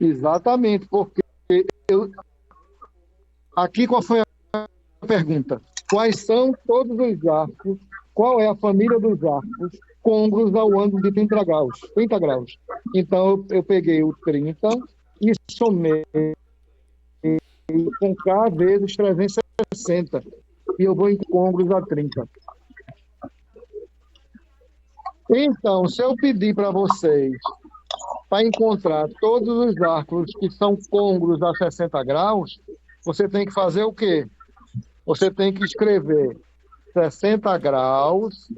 Exatamente, porque eu, aqui qual foi a pergunta? Quais são todos os arcos? Qual é a família dos arcos côncavos ao ângulo de 30 graus? 30 graus. Então, eu peguei o 30 e somei com K vezes 360. E eu vou em côncavos a 30. Então, se eu pedir para vocês para encontrar todos os arcos que são côncavos a 60 graus, você tem que fazer o quê? Você tem que escrever 60 graus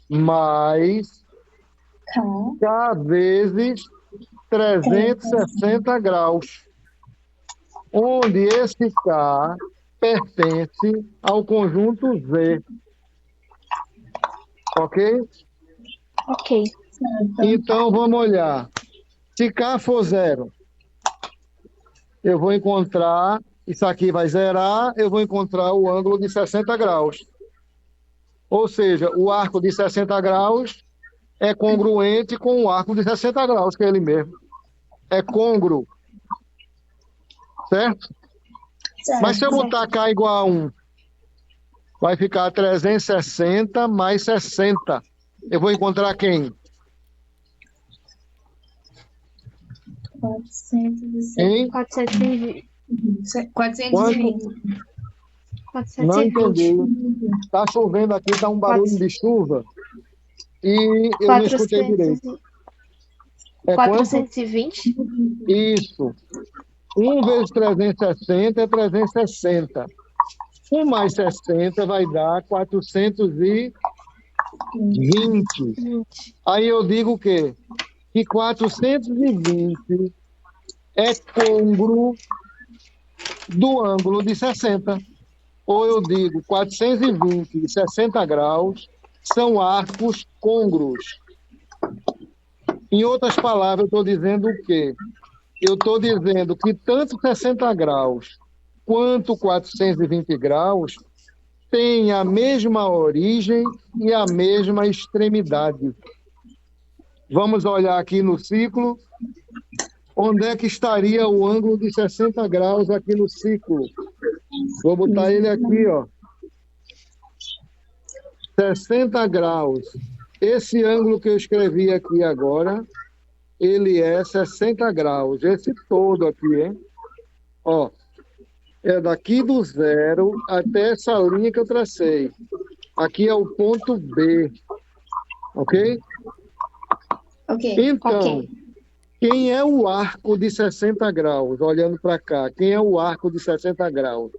mais Tá. K vezes 360 graus, onde esse K pertence ao conjunto Z. Ok? Ok. Então, vamos olhar. Se K for zero, eu vou encontrar, isso aqui vai zerar, eu vou encontrar o ângulo de 60 graus. Ou seja, o arco de 60 graus é congruente com o arco de 60 graus, que é ele mesmo. É côngruo. Certo? Mas se eu botar K igual a 1, vai ficar 360 mais 60. Eu vou encontrar quem? 420. Hein? 420. 420. Não 420. entendi. Está chovendo aqui, está um barulho de chuva. E eu não escutei direito. É quanto? 420. Isso. 1 vezes 360 é 360. 1 mais 60 vai dar 420. Aí eu digo o quê? Que 420 é côngruo do ângulo de 60. Ou eu digo 420 e 60 graus são arcos côngruos. Em outras palavras, eu estou dizendo o quê? Eu estou dizendo que tanto 60 graus quanto 420 graus têm a mesma origem e a mesma extremidade. Vamos olhar aqui no ciclo. Onde é que estaria o ângulo de 60 graus aqui no ciclo? Vou botar ele aqui, ó. 60 graus. Esse ângulo que eu escrevi aqui agora, ele é 60 graus. Esse todo aqui, hein? Ó, é daqui do zero até essa linha que eu tracei. Aqui é o ponto B. Ok? Ok. Então, Ok. quem é o arco de 60 graus? Olhando para cá, quem é o arco de 60 graus?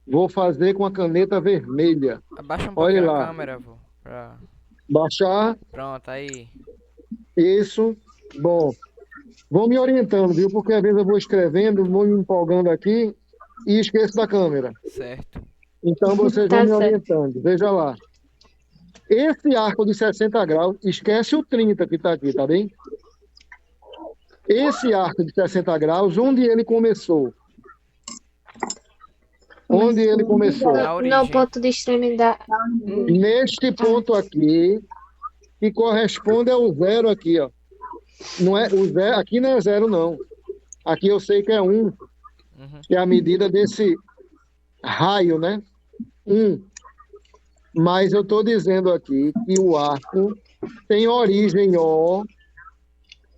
Vou fazer com a caneta vermelha. Abaixa um Olha pouquinho a lá. câmera, vô. Pra... Baixar. Pronto, aí. Isso. Bom, vão me orientando, viu? Porque às vezes eu vou escrevendo, vou me empolgando aqui e esqueço da câmera. Certo. Então vocês Tá vão me certo. orientando. Veja lá. Esse arco de 60 graus, esquece o 30 que está aqui, tá bem? Esse arco de 60 graus, onde ele começou? Onde ele começou? Na origem. No ponto de extremidade. Neste ponto aqui, que corresponde ao zero aqui, ó. Não é, o zero, aqui não é zero, não. Aqui eu sei que é 1, que é a medida desse raio, né? 1. Mas eu estou dizendo aqui que o arco tem origem, ó,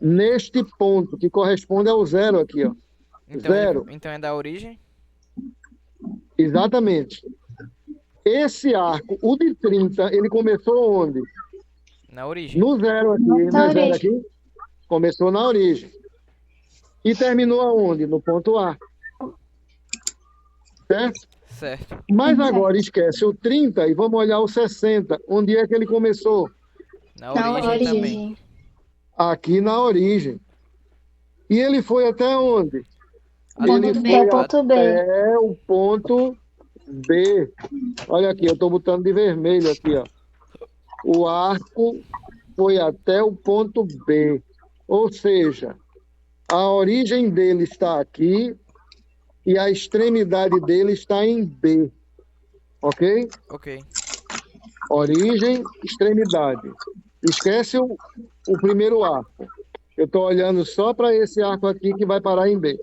neste ponto, que corresponde ao zero aqui, ó. Então, Zero. então é da origem? Exatamente. Esse arco, o de 30, ele começou onde? Na origem. No zero aqui. Na No zero origem. aqui. Começou na origem. E terminou aonde? No ponto A. Certo? Certo. Mas agora esquece o 30 e vamos olhar o 60. Onde é que ele começou? Na Na origem também. Origem. Aqui na origem. E ele foi até onde? Ele Ponto B. foi Ponto B. até o ponto B. Olha aqui, eu estou botando de vermelho aqui, ó. O arco foi até o ponto B. Ou seja, a origem dele está aqui e a extremidade dele está em B. Ok? Ok. Origem, extremidade. Esquece o primeiro arco. Eu estou olhando só para esse arco aqui que vai parar em B.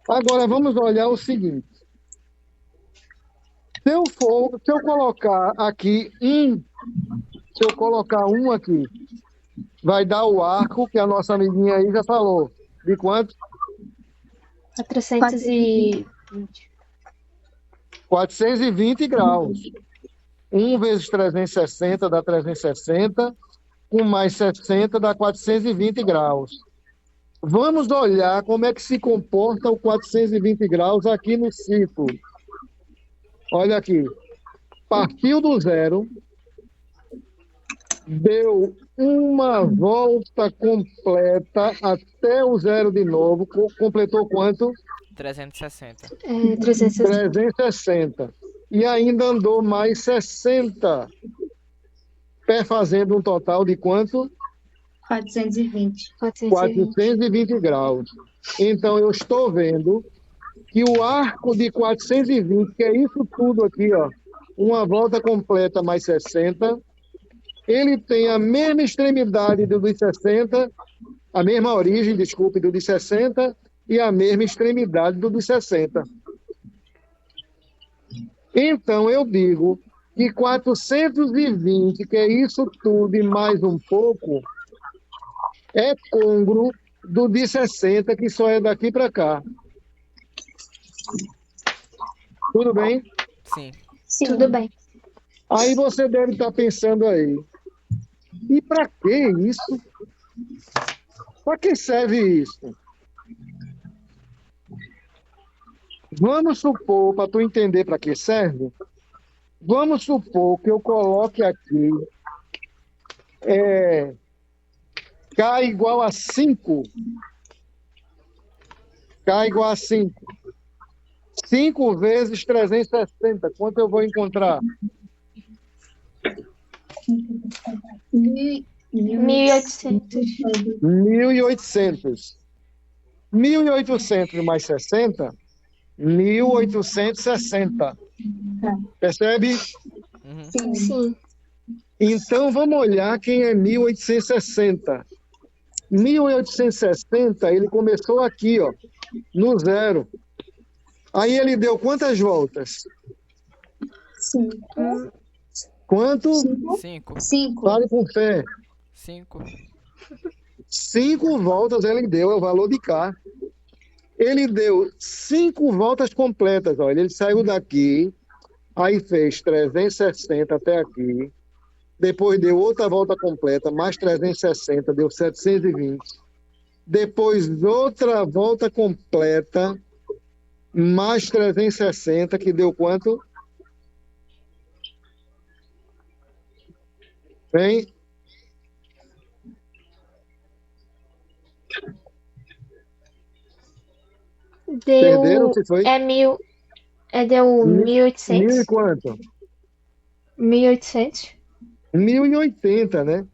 Agora, vamos olhar o seguinte. Se eu colocar aqui se eu colocar um aqui, vai dar o arco que a nossa amiguinha aí já falou. De quanto? 420. 420 graus. 1 vezes 360 dá 360, com mais 60 dá 420 graus. Vamos olhar como é que se comporta o 420 graus aqui no ciclo. Olha aqui. Partiu do zero, deu uma volta completa até o zero de novo. Completou quanto? 360. 360. 360. E ainda andou mais 60. Fazendo um total de quanto? 420. 420 graus. Então, eu estou vendo que o arco de 420, que é isso tudo aqui, ó, uma volta completa mais 60, ele tem a mesma extremidade do de 60, a mesma origem, desculpe, do de 60 e a mesma extremidade do de 60. Então, eu digo que 420, que é isso tudo e mais um pouco, é côngruo do de 60, que só é daqui para cá. Tudo bem? Sim. Sim. Tudo bem. Aí você deve estar pensando aí, e para que isso? Para que serve isso? Vamos supor, para tu entender para que serve, vamos supor que eu coloque aqui K igual a 5. K igual a 5. 5 vezes 360. Quanto eu vou encontrar? 1800. 1.800. 1.800 mais 60, 1.860. Percebe? Uhum. Sim. Então, vamos olhar quem é 1.860. 1.860, ele começou aqui, ó, no zero. Aí ele deu quantas voltas? 5. Quanto? 5. 5. Fale com fé. 5. 5 voltas ele deu, é o valor de K. Ele deu 5 voltas completas, olha. Ele saiu daqui, aí fez 360 até aqui. Depois deu outra volta completa, mais 360, deu 720. Depois outra volta completa, mais 360, que deu quanto? Bem, perderam, Deu. se foi? Deu Mil e 1800. quanto? 1800. 1.080, né?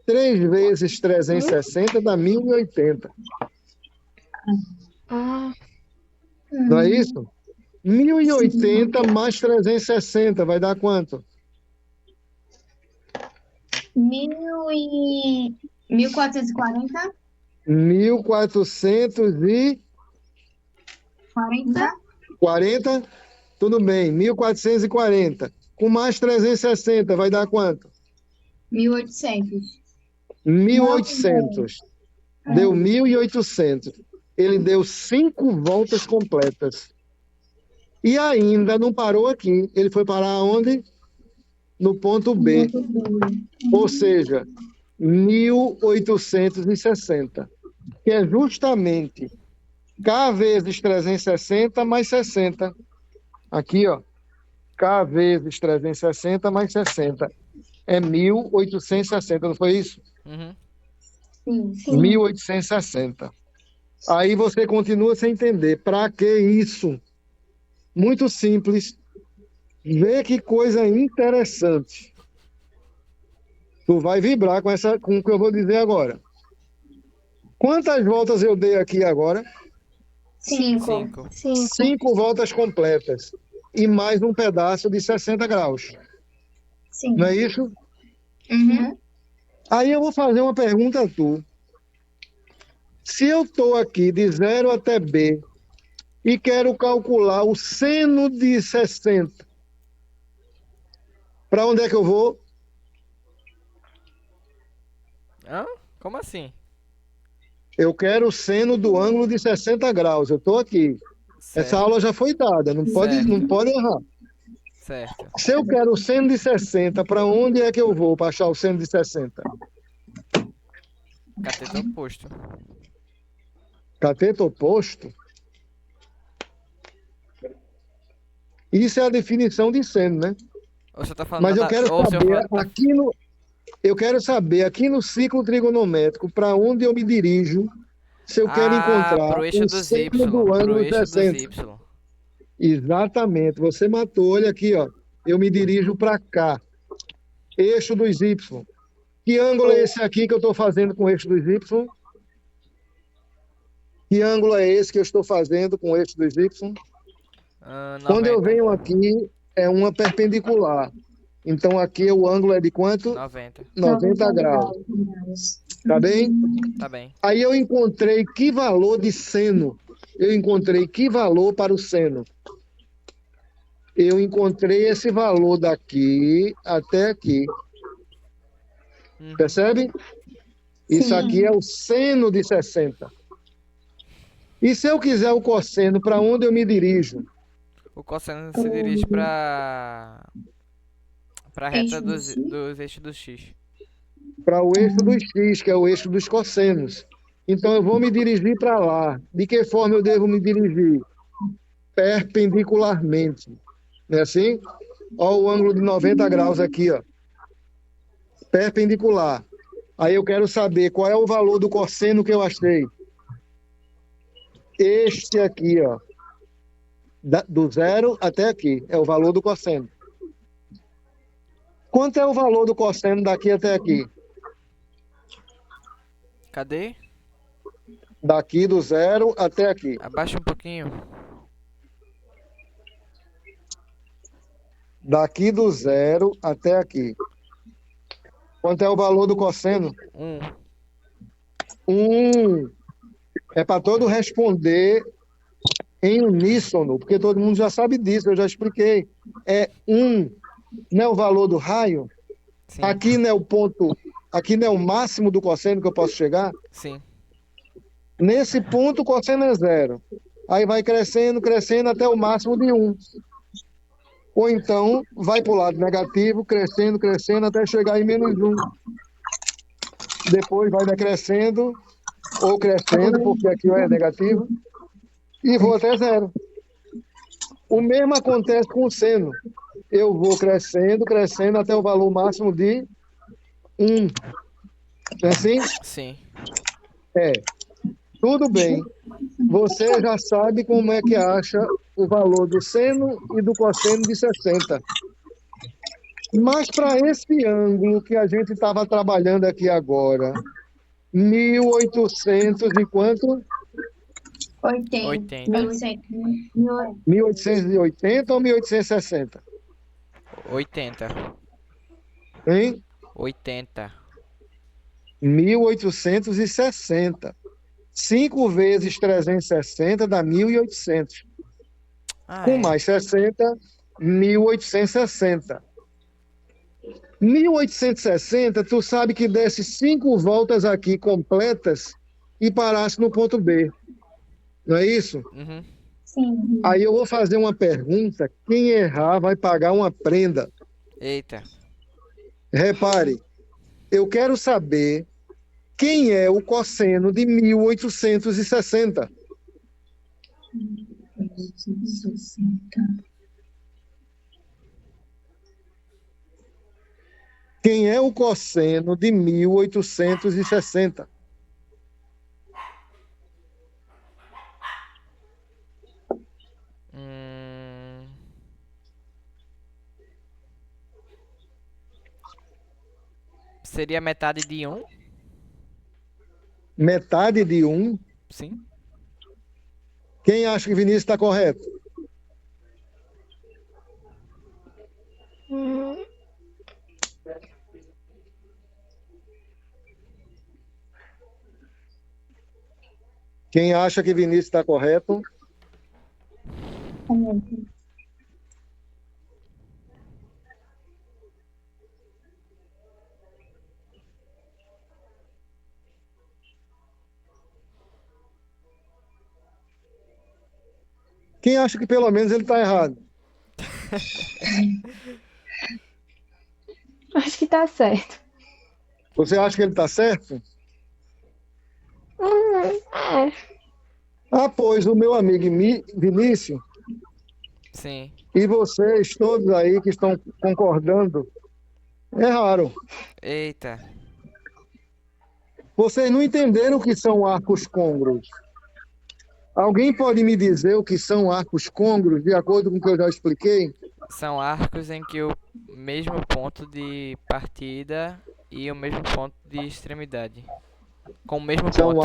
3 vezes 360 dá 1.080. Ah, Não é isso? 1.080 mais 360 vai dar quanto? 1440. 1.440. 40. Tudo bem, 1.440. Com mais 360 vai dar quanto? 1800. 1.800. Deu 1.800. Ele deu 5 voltas completas. E ainda não parou aqui. Ele foi parar onde? No ponto B. Ou seja, 1.860. Que é justamente K vezes 360 mais 60. Aqui, ó. K vezes 360 mais 60. É 1.860, não foi isso? Uhum. Sim. 1.860. Aí você continua sem entender. Para que isso? Muito simples. Vê que coisa interessante. Tu vai vibrar com o que eu vou dizer agora. Quantas voltas eu dei aqui agora? 5. 5. 5 voltas completas. E mais um pedaço de 60 graus. Sim. Não é isso? Uhum. Aí eu vou fazer uma pergunta a tu. Se eu estou aqui de 0 até B e quero calcular o seno de 60, para onde é que eu vou? Hã? Como assim? Eu quero o seno do ângulo de 60 graus. Eu estou aqui. Essa Certo, aula já foi dada, não Certo. pode errar. certo. Se eu quero o seno de 60, para onde é que eu vou para achar o seno de 60? Cateto oposto. Cateto oposto? Isso é a definição de seno, né? Ou você tá falando Mas eu nada. quero Ou você saber tá. aqui no ciclo trigonométrico para onde eu me dirijo se eu quero Ah, encontrar pro eixo o dos seno Y. do Pro ângulo eixo dos 60. Y. Exatamente, você matou. Olha aqui, ó. Eu me dirijo para cá, eixo dos Y. Que ângulo é esse aqui que eu estou fazendo com o eixo dos Y? Que ângulo é esse que eu estou fazendo com o eixo dos Y? Quando eu 90. venho aqui, é uma perpendicular. Então, aqui o ângulo é de quanto? 90. 90 graus. Tá bem? Tá bem. Aí eu encontrei que valor de seno. Eu encontrei que valor para o seno. Eu encontrei esse valor daqui até aqui. Uhum. Percebe? Isso aqui é o seno de 60. E se eu quiser o cosseno, para onde eu me dirijo? O cosseno se dirige pra reta Eixo do X. dos eixos do X. Para o eixo dos X, que é o eixo dos cossenos. Então eu vou me dirigir para lá. De que forma eu devo me dirigir? Perpendicularmente. Não é assim? Olha o ângulo de 90 graus aqui, ó. Perpendicular. Aí eu quero saber qual é o valor do cosseno que eu achei. Este aqui, ó. Do 0 até aqui. É o valor do cosseno. Quanto é o valor do cosseno daqui até aqui? Cadê? Daqui do 0 até aqui. Abaixa um pouquinho. Daqui do 0 até aqui. Quanto é o valor do cosseno? 1. 1. É para todo responder em uníssono, porque todo mundo já sabe disso, eu já expliquei. É 1. Não é o valor do raio? Sim. Aqui não é o ponto, aqui não é o máximo do cosseno que eu posso chegar? Sim. Nesse ponto o cosseno é 0. Aí vai crescendo, crescendo até o máximo de 1. Ou então vai para o lado negativo, crescendo, crescendo até chegar em menos 1. Depois vai decrescendo ou crescendo, porque aqui é negativo, e vou até 0. O mesmo acontece com o seno. Eu vou crescendo, crescendo até o valor máximo de 1. É assim? Sim. É. Tudo bem. Você já sabe como é que acha o valor do seno e do cosseno de 60. Mas para esse ângulo que a gente estava trabalhando aqui agora, 1800 e quanto? 80. 1880 ou 1860? 80. Hein? 80. 1860. 5 vezes 360 dá 1800. Ah, Com é. mais 60, 1860. 1860, tu sabe que desse 5 voltas aqui completas e parasse no ponto B. Não é isso? Uhum. Sim. Aí eu vou fazer uma pergunta. Quem errar vai pagar uma prenda. Eita. Repare, eu quero saber quem é o cosseno de 1860. 60. Quem é o cosseno de 1860? Seria metade de 1? Metade de 1. Sim. Quem acha que Vinícius está correto? Quem acha que Vinícius está correto? Oh, meu Deus. Quem acha que pelo menos ele está errado? Acho que tá certo. Você acha que ele está certo? É. Ah, pois o meu amigo Vinícius Sim. e vocês todos aí que estão concordando, erraram. Eita. Vocês não entenderam o que são arcos côngruos. Alguém pode me dizer o que são arcos côngruos, de acordo com o que eu já expliquei? São arcos em que o mesmo ponto de partida e o mesmo ponto de extremidade. Com o mesmo ponto.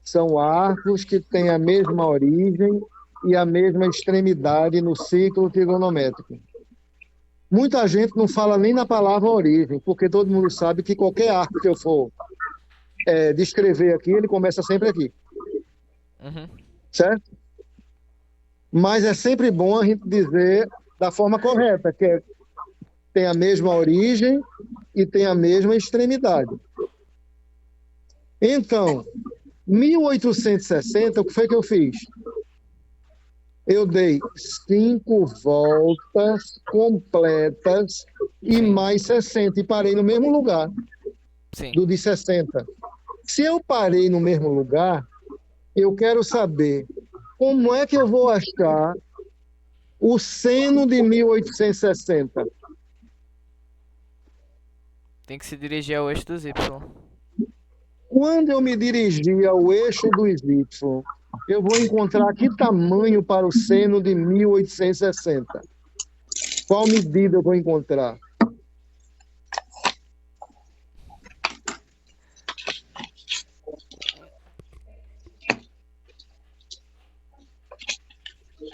São arcos que têm a mesma origem e a mesma extremidade no ciclo trigonométrico. Muita gente não fala nem na palavra origem, porque todo mundo sabe que qualquer arco que eu for descrever aqui, ele começa sempre aqui. Uhum. Certo? Mas é sempre bom a gente dizer da forma correta, que tem a mesma origem e tem a mesma extremidade. Então, 1860, o que foi que eu fiz? Eu dei 5 voltas completas e Sim. mais 60, e parei no mesmo lugar Sim. do de 60. Se eu parei no mesmo lugar, eu quero saber como é que eu vou achar o seno de 1860. Tem que se dirigir ao eixo dos Y. Quando eu me dirigir ao eixo dos Y, eu vou encontrar que tamanho para o seno de 1860. Qual medida eu vou encontrar?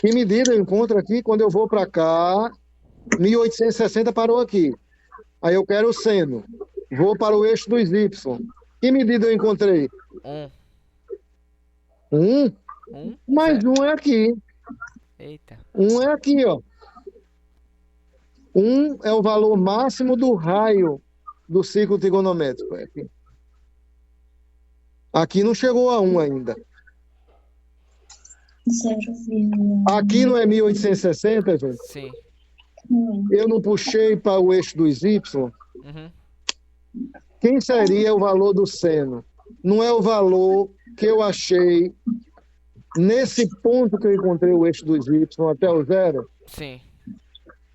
Que medida eu encontro aqui quando eu vou para cá? 1860 parou aqui. Aí eu quero o seno. Vou para o eixo dos Y. Que medida eu encontrei? 1. 1? Mas Certo. 1 é aqui. Eita. 1 é aqui, ó. 1 é o valor máximo do raio do ciclo trigonométrico. É aqui. Aqui não chegou a 1 ainda. 0,1. Aqui não é 1860, gente? Sim. Eu não puxei para o eixo dos Y. Uhum. Quem seria o valor do seno? Não é o valor que eu achei nesse ponto que eu encontrei o eixo dos Y até o 0? Sim.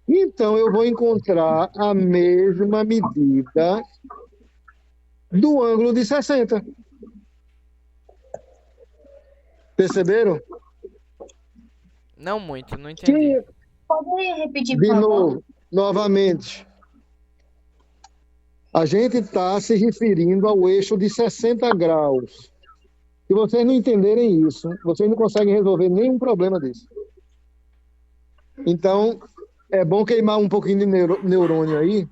Então eu vou encontrar a mesma medida do ângulo de 60. Perceberam? Não muito, não entendi. Pode repetir, De por favor? novo, novamente, a gente está se referindo ao eixo de 60 graus. Se vocês não entenderem isso, vocês não conseguem resolver nenhum problema disso. Então, é bom queimar um pouquinho de neurônio aí,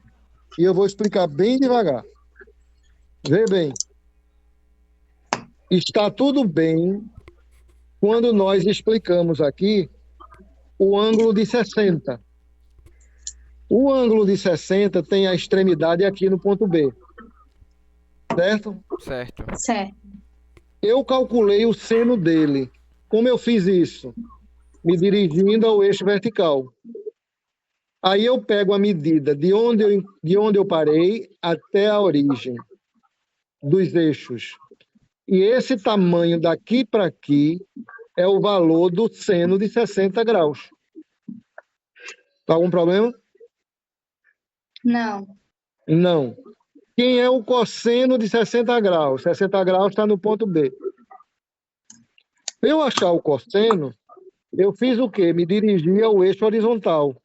e eu vou explicar bem devagar. Vê bem. Está tudo bem quando nós explicamos aqui o ângulo de 60. O ângulo de 60 tem a extremidade aqui no ponto B. Certo? Certo. Certo. Eu calculei o seno dele. Como eu fiz isso? Me dirigindo ao eixo vertical. Aí eu pego a medida de onde eu parei até a origem dos eixos. E esse tamanho daqui para aqui é o valor do seno de 60 graus. Tá algum problema? Não. Não. Quem é o cosseno de 60 graus? 60 graus está no ponto B. Para eu achar o cosseno, eu fiz o quê? Me dirigi ao eixo horizontal,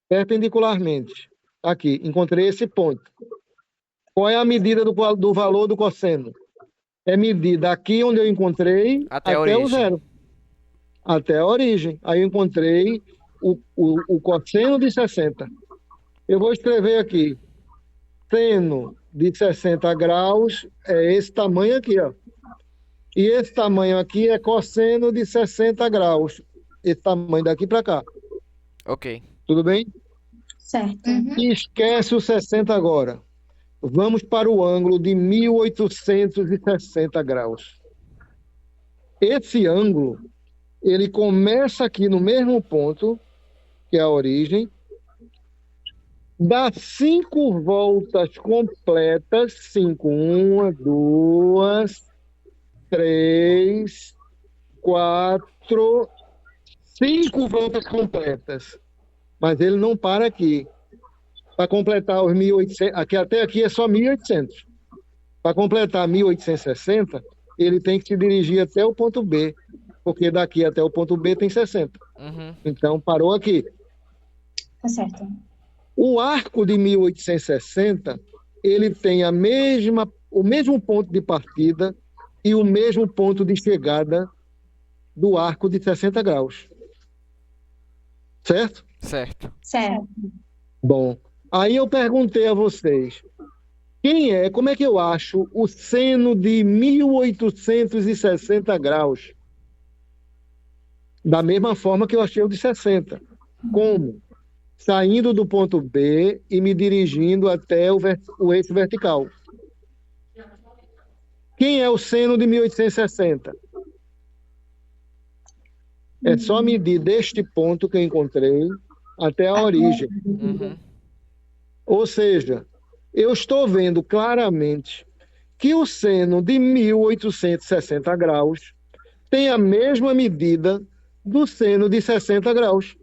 perpendicularmente. Aqui, encontrei esse ponto. Qual é a medida do valor do cosseno? É medida aqui onde eu encontrei Até a o origem. 0. Até a origem. Aí eu encontrei o cosseno de 60. Eu vou escrever aqui. Seno de 60 graus é esse tamanho aqui, ó. E esse tamanho aqui é cosseno de 60 graus. Esse tamanho daqui para cá. Ok. Tudo bem? Certo. E esquece o 60 agora. Vamos para o ângulo de 1860 graus. Esse ângulo, ele começa aqui no mesmo ponto, que é a origem, dá 5 voltas completas, 5, 1, 2, 3, 4, 5 voltas completas. Mas ele não para aqui. Para completar os 1800, até aqui é só 1800. Para completar 1860, ele tem que se dirigir até o ponto B, porque daqui até o ponto B tem 60. Uhum. Então, parou aqui. Tá certo. O arco de 1860, ele tem o mesmo ponto de partida e o mesmo ponto de chegada do arco de 60 graus. Certo? Certo. Certo. Bom, aí eu perguntei a vocês, como é que eu acho o seno de 1860 graus? Da mesma forma que eu achei o de 60. Como? Saindo do ponto B e me dirigindo até o eixo vertical. Quem é o seno de 1860? É só medir deste ponto que eu encontrei até a origem. Uhum. Ou seja, eu estou vendo claramente que o seno de 1860 graus tem a mesma medida do seno de 60 graus.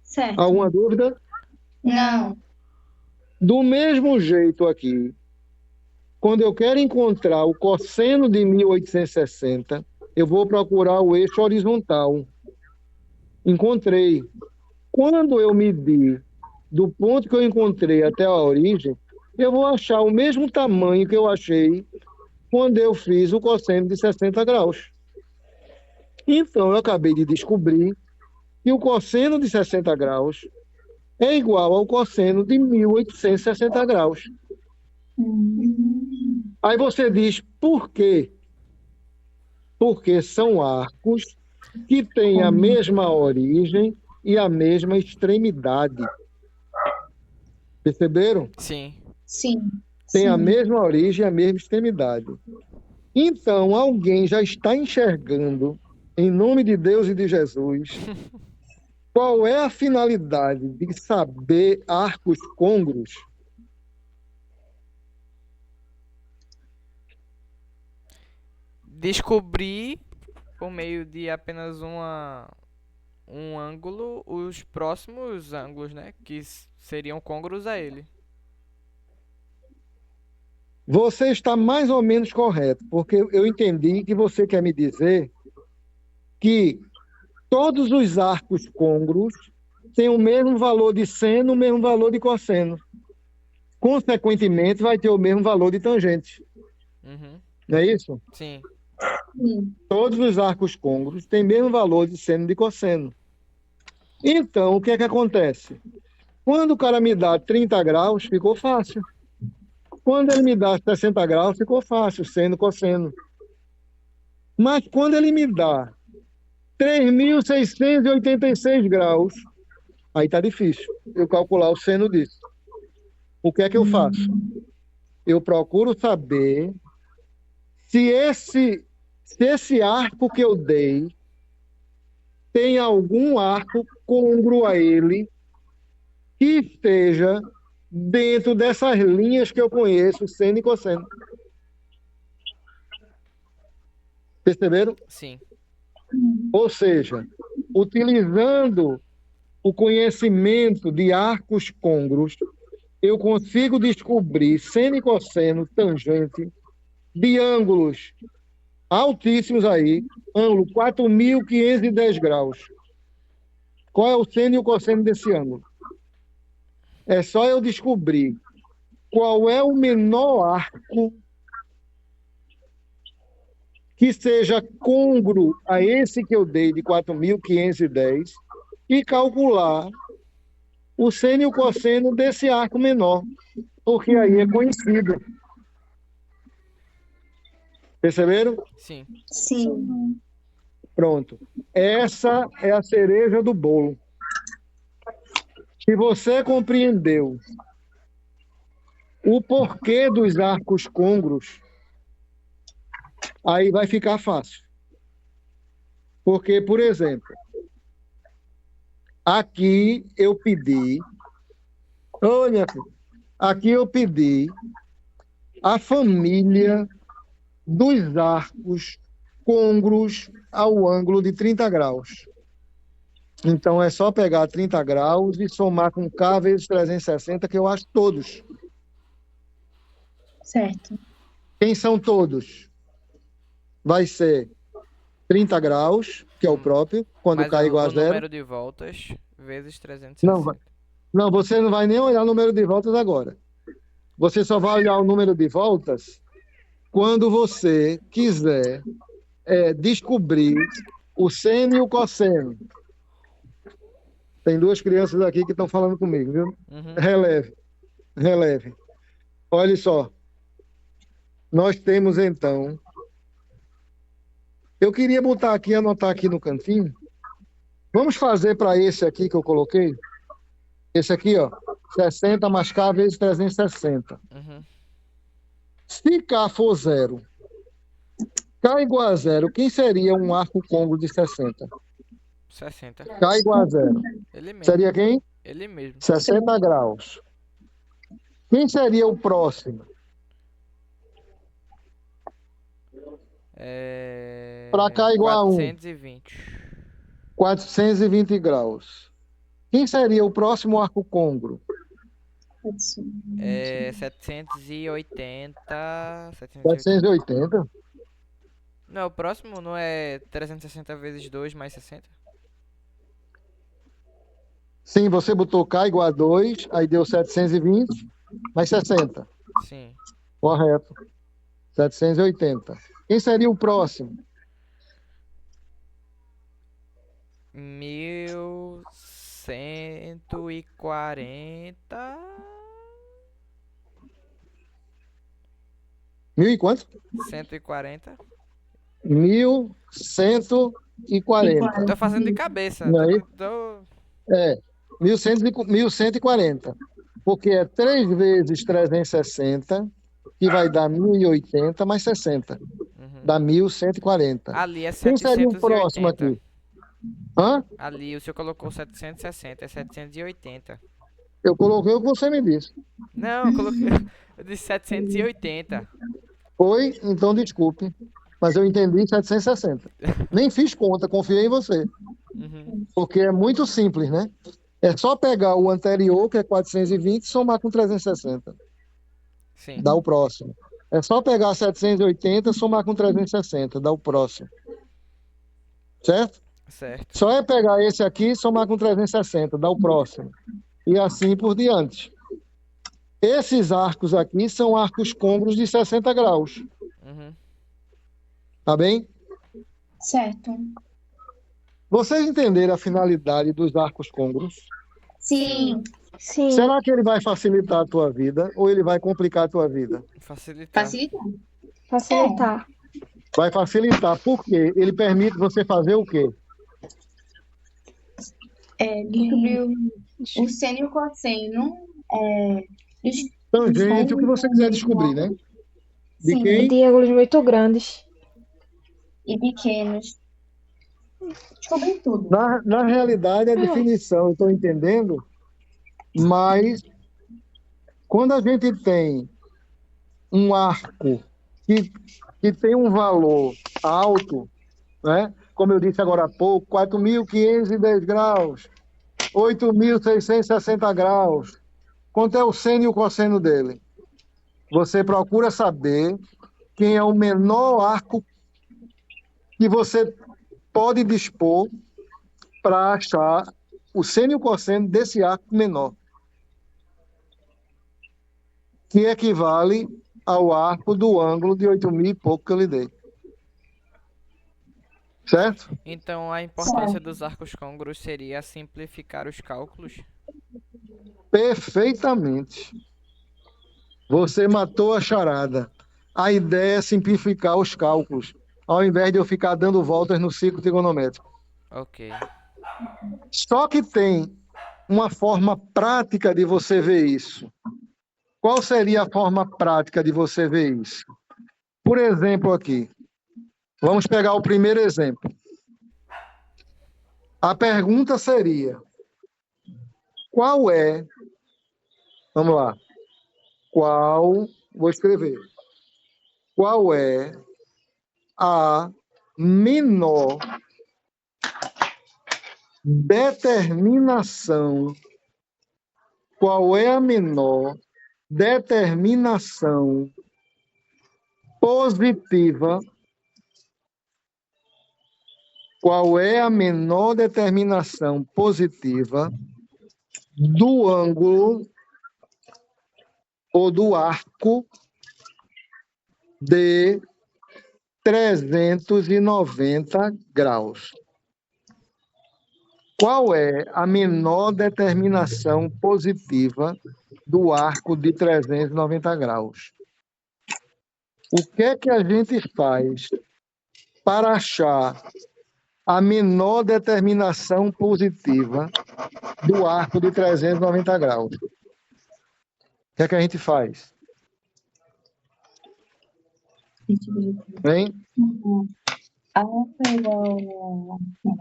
Certo. Alguma dúvida? Não. Do mesmo jeito aqui, quando eu quero encontrar o cosseno de 1860, eu vou procurar o eixo horizontal. Encontrei. Quando eu medir do ponto que eu encontrei até a origem, eu vou achar o mesmo tamanho que eu achei quando eu fiz o cosseno de 60 graus. Então, eu acabei de descobrir que o cosseno de 60 graus é igual ao cosseno de 1860 graus. Aí você diz, por quê? Porque são arcos que têm a mesma origem e a mesma extremidade. Perceberam? Sim. Sim. Tem a mesma origem e a mesma extremidade. Então, alguém já está enxergando, em nome de Deus e de Jesus, qual é a finalidade de saber arcos côngruos? Descobrir, por meio de apenas um ângulo, os próximos ângulos, né? Que seriam côngruos a ele. Você está mais ou menos correto, porque eu entendi que você quer me dizer que todos os arcos côngruos têm o mesmo valor de seno, o mesmo valor de cosseno. Consequentemente, vai ter o mesmo valor de tangente. Uhum. Não é isso? Sim. Todos os arcos côngruos têm o mesmo valor de seno e de cosseno. Então, o que é que acontece? Quando o cara me dá 30 graus, ficou fácil. Quando ele me dá 60 graus, ficou fácil, seno, cosseno. Mas quando ele me dá 3.686 graus, aí está difícil eu calcular o seno disso. O que é que eu faço? Eu procuro saber se esse arco que eu dei tem algum arco côngruo a ele que esteja dentro dessas linhas que eu conheço, seno e cosseno. Perceberam? Sim. Ou seja, utilizando o conhecimento de arcos côngruos, eu consigo descobrir seno e cosseno tangente de ângulos altíssimos aí, ângulo 4.510 graus. Qual é o seno e o cosseno desse ângulo? É só eu descobrir qual é o menor arco que seja côngruo a esse que eu dei de 4.510 e calcular o seno e o cosseno desse arco menor, porque aí é conhecido. Perceberam? Sim. Sim. Pronto. Essa é a cereja do bolo. Se você compreendeu o porquê dos arcos côngruos, aí vai ficar fácil. Porque, por exemplo, aqui eu pedi, olha, aqui eu pedi a família dos arcos côngruos ao ângulo de 30 graus. Então é só pegar 30 graus e somar com K vezes 360, que eu acho todos. Certo. Quem são todos? Vai ser 30 graus, que é o próprio, quando Mas K igual a o zero. número de voltas vezes 360. Não, você não vai nem olhar o número de voltas agora. Você só vai olhar o número de voltas quando você quiser descobrir o seno e o cosseno. Tem duas crianças aqui que estão falando comigo, viu? Uhum. Releve. Olha só. Nós temos, então... Eu queria botar aqui, anotar aqui no cantinho. Vamos fazer para esse aqui que eu coloquei. Esse aqui, ó. 60 mais K vezes 360. Uhum. Se K for zero, K igual a zero, quem seria um arco côngruo de 60? 60. K igual a zero. Ele mesmo. Seria quem? Ele mesmo. 60 graus. Quem seria o próximo? Para K igual a 1. 420. 420 graus. Quem seria o próximo arco côngruo? 780. 480? Não, o próximo não é 360 vezes 2 mais 60? Sim, você botou K igual a 2, aí deu 720, mais 60. Sim. Correto. 780. Quem seria o próximo? 1140. 1.000 e quanto? 140. 1.140. Tô fazendo de cabeça. Não é isso? Tô... 1.140. Porque é 3 vezes 360, que vai dar 1.080 mais 60. Uhum. Dá 1.140. Ali é Quem seria o próximo 780. aqui? Hã? Ali o senhor colocou 760, é 780. Eu coloquei o que você me disse. Não, eu coloquei. Eu disse 780. Foi? Então desculpe. Mas eu entendi 760. Nem fiz conta, confiei em você. Uhum. Porque é muito simples, né? É só pegar o anterior, que é 420, e somar com 360. Sim. Dá o próximo. É só pegar 780, somar com 360. Dá o próximo. Certo? Certo. Só é pegar esse aqui e somar com 360. Dá o próximo. E assim por diante. Esses arcos aqui são arcos côngruos de 60 graus. Uhum. Tá bem? Certo. Vocês entenderam a finalidade dos arcos côngruos? Sim. Sim. Será que ele vai facilitar a tua vida ou ele vai complicar a tua vida? Facilitar. Facilitar. Facilitar. Vai facilitar, porque ele permite você fazer o quê? Descobrir o seno e o cosseno. Tangente, o que você quiser descobrir, né? De Sim. quem? De ângulos muito grandes. E pequenos. Descobrir tudo. Na realidade, a definição, eu estou entendendo, mas quando a gente tem um arco que tem um valor alto, né? Como eu disse agora há pouco, 4.510 graus, 8.660 graus. Quanto é o seno e o cosseno dele? Você procura saber quem é o menor arco que você pode dispor para achar o seno e o cosseno desse arco menor, que equivale ao arco do ângulo de 8.000 e pouco que eu lhe dei. Certo? Então a importância dos arcos côngruos seria simplificar os cálculos? Perfeitamente. Você matou a charada. a ideia é simplificar os cálculos, ao invés de eu ficar dando voltas no ciclo trigonométrico. Ok. Só que tem uma forma prática de você ver isso. Qual seria a forma prática de você ver isso? Por exemplo, aqui. Vamos pegar o primeiro exemplo. A pergunta seria: qual é... Vamos lá. Vou escrever. Qual é a menor determinação? Qual é a menor determinação positiva? Qual é a menor determinação positiva do ângulo ou do arco de 390 graus? Qual é a menor determinação positiva do arco de 390 graus? O que é que a gente faz para achar a menor determinação positiva do arco de 390 graus? O que é que a gente faz? Hein? A alfa é igual a... Não,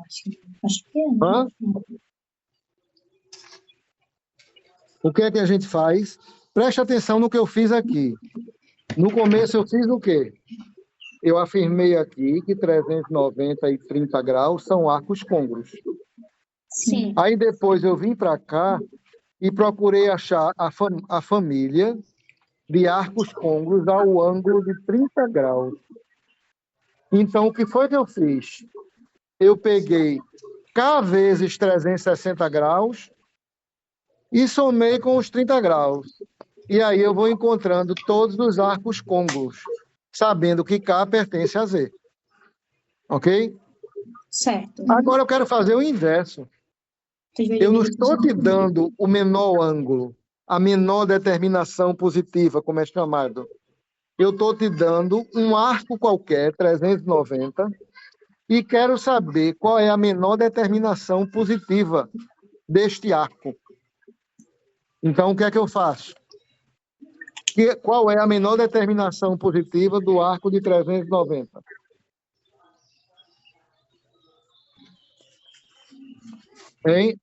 acho que é. Hã? O que é que a gente faz? Preste atenção no que eu fiz aqui. No começo eu fiz o quê? Eu afirmei aqui que 390 e 30 graus são arcos côngruos. Sim. Aí depois eu vim para cá e procurei achar a família de arcos côngruos ao ângulo de 30 graus. Então, o que foi que eu fiz? Eu peguei K vezes 360 graus e somei com os 30 graus. E aí eu vou encontrando todos os arcos côngruos, sabendo que K pertence a Z. Ok? Certo. Agora eu quero fazer o inverso. Eu não estou te dando o menor ângulo, a menor determinação positiva, como é chamado. Eu estou te dando um arco qualquer, 390, e quero saber qual é a menor determinação positiva deste arco. Então, o que é que eu faço? Qual é a menor determinação positiva do arco de 390? Hein?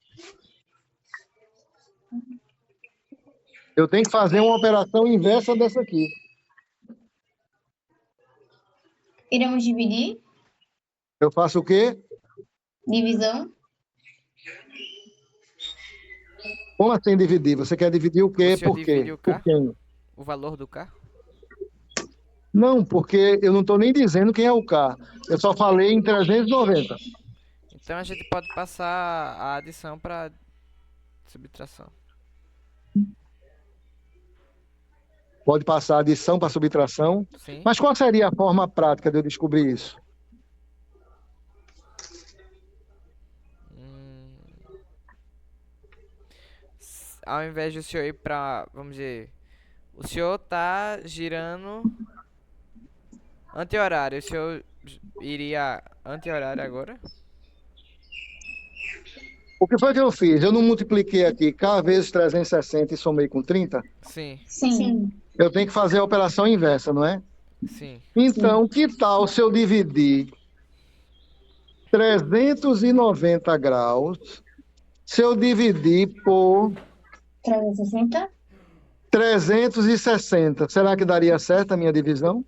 Eu tenho que fazer uma operação inversa dessa aqui. Iremos dividir? Eu faço o quê? Divisão? Como assim dividir? Você quer dividir o quê? O senhor Por quê? divide o K? Por quem? O valor do K? Não, porque eu não estou nem dizendo quem é o K. Eu só falei em 390. Então a gente pode passar a adição para subtração. Pode passar adição para subtração. Sim. Mas qual seria a forma prática de eu descobrir isso? Ao invés de o senhor ir para, vamos dizer, o senhor tá girando anti-horário, o senhor iria anti-horário agora? O que foi que eu fiz? Eu não multipliquei aqui K vezes 360 e somei com 30? Sim, Sim. Eu tenho que fazer a operação inversa, não é? sim. Então, que tal se eu dividir 390 graus, se eu dividir por 360? 360, será que daria certo a minha divisão?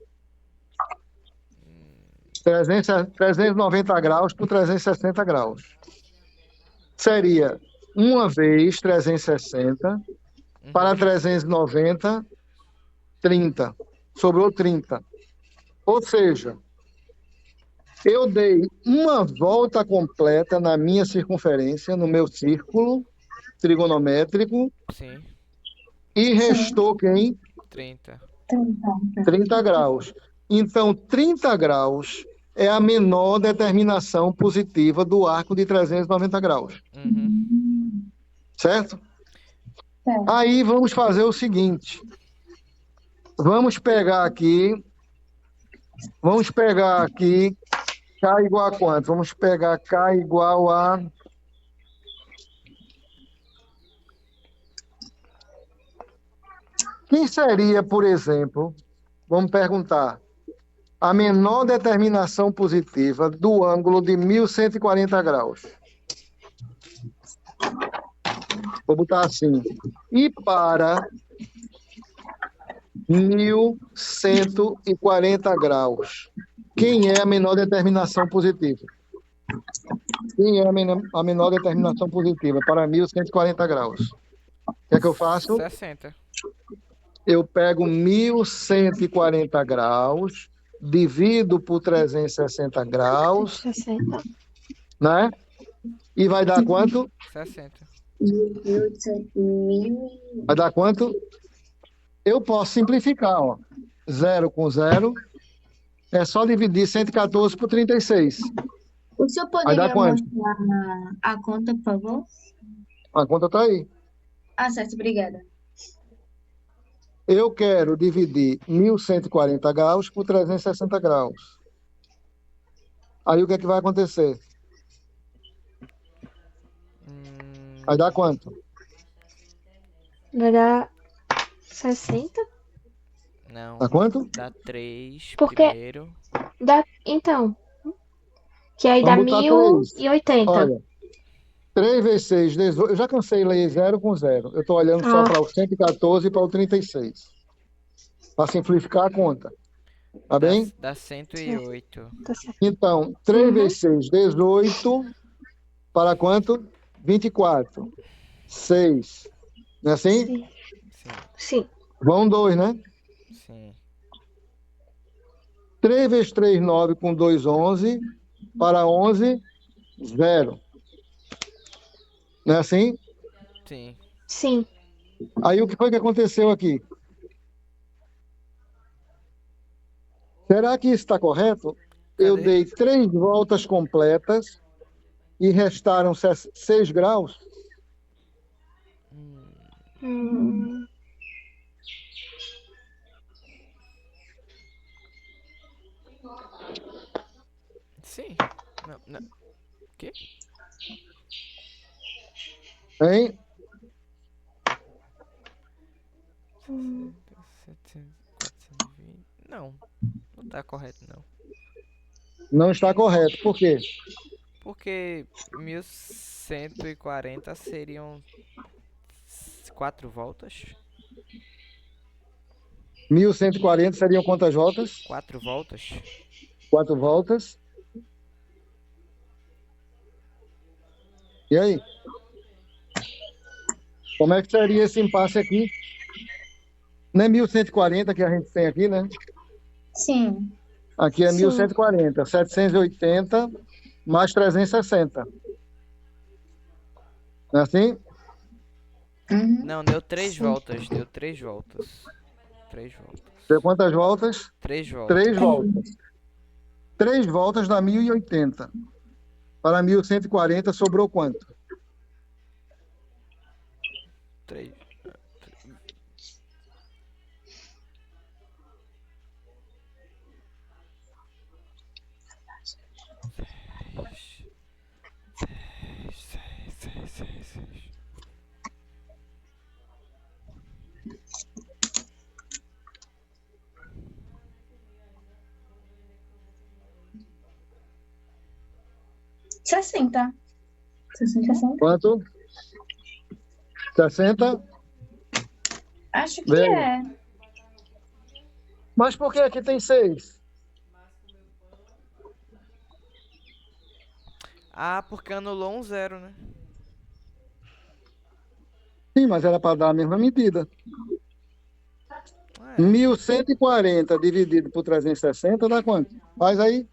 390 graus por 360 graus. Seria uma vez 360 para 390, 30. Sobrou 30. Ou seja, eu dei uma volta completa na minha circunferência, no meu círculo trigonométrico, Sim, e restou quem? 30. 30 graus. Então, 30 graus é a menor determinação positiva do arco de 390 graus. Uhum. Certo? Certo. Aí vamos fazer o seguinte. Vamos pegar aqui Vamos pegar aqui K igual a quanto? Vamos pegar K igual a... Quem seria, por exemplo, vamos perguntar, a menor determinação positiva do ângulo de 1140 graus? Vou botar assim. E para 1140 graus, quem é a menor determinação positiva? Quem é a menor determinação positiva para 1140 graus? O que é que eu faço? 60. Eu pego 1140 graus, divido por 360 graus, 60. né? E vai dar quanto? 60. Vai dar quanto? Eu posso simplificar, ó. 0 com 0. É só dividir 114 por 36. O senhor Vai dar poderia quanto? mostrar a conta, por favor? A conta tá aí. Ah, certo, obrigada. Eu quero dividir 1140 graus por 360 graus. Aí o que é que vai acontecer? Vai dar quanto? Vai dar 60? Não. Dá quanto? Dá 3 Porque- primeiro. Então. Que aí dá Vamos botar 1080. Olha, 3 vezes 6, 18. Eu já cansei de ler 0 com 0. Eu estou olhando só Ah. para o 114 e para o 36. Para simplificar a conta. Tá bem? Dá 108. Tá certo. Então, 3 Uhum. vezes 6, 18. Para quanto? 24. 6. Não é assim? Sim. Sim, Sim. Vão 2, né? sim. 3 vezes 3, 9 com 2, 11. Para 11, 0. Não é assim? Sim. Sim. Aí o que foi que aconteceu aqui? Será que isso está correto? Eu Cadê? dei 3 voltas completas e restaram 6 graus. Hum, Sim. Não, não. Quê? Hein? 700, 420. Não. Não tá correto, não. Não está correto. Por quê? Porque 1140 seriam 4 voltas. 1140 seriam quantas voltas? 4 voltas. 4 voltas. E aí? Como é que seria esse impasse aqui? Não é 1140 que a gente tem aqui, né? Sim. Aqui é Sim. 1140. 780 mais 360. Não é assim? Uhum. Não, deu 3 Sim. voltas. Deu 3 voltas. 3 voltas. Deu quantas voltas? 3 voltas. 3 voltas. 3 voltas dá 1080. Para 1140 sobrou quanto? 3. Sessenta. 60? Quanto? 60? Acho que Vem. é. Mas por que aqui tem 6? Ah, porque anulou um 0, né? Sim, mas era para dar a mesma medida. É. 1140 dividido por 360 dá quanto? Faz aí.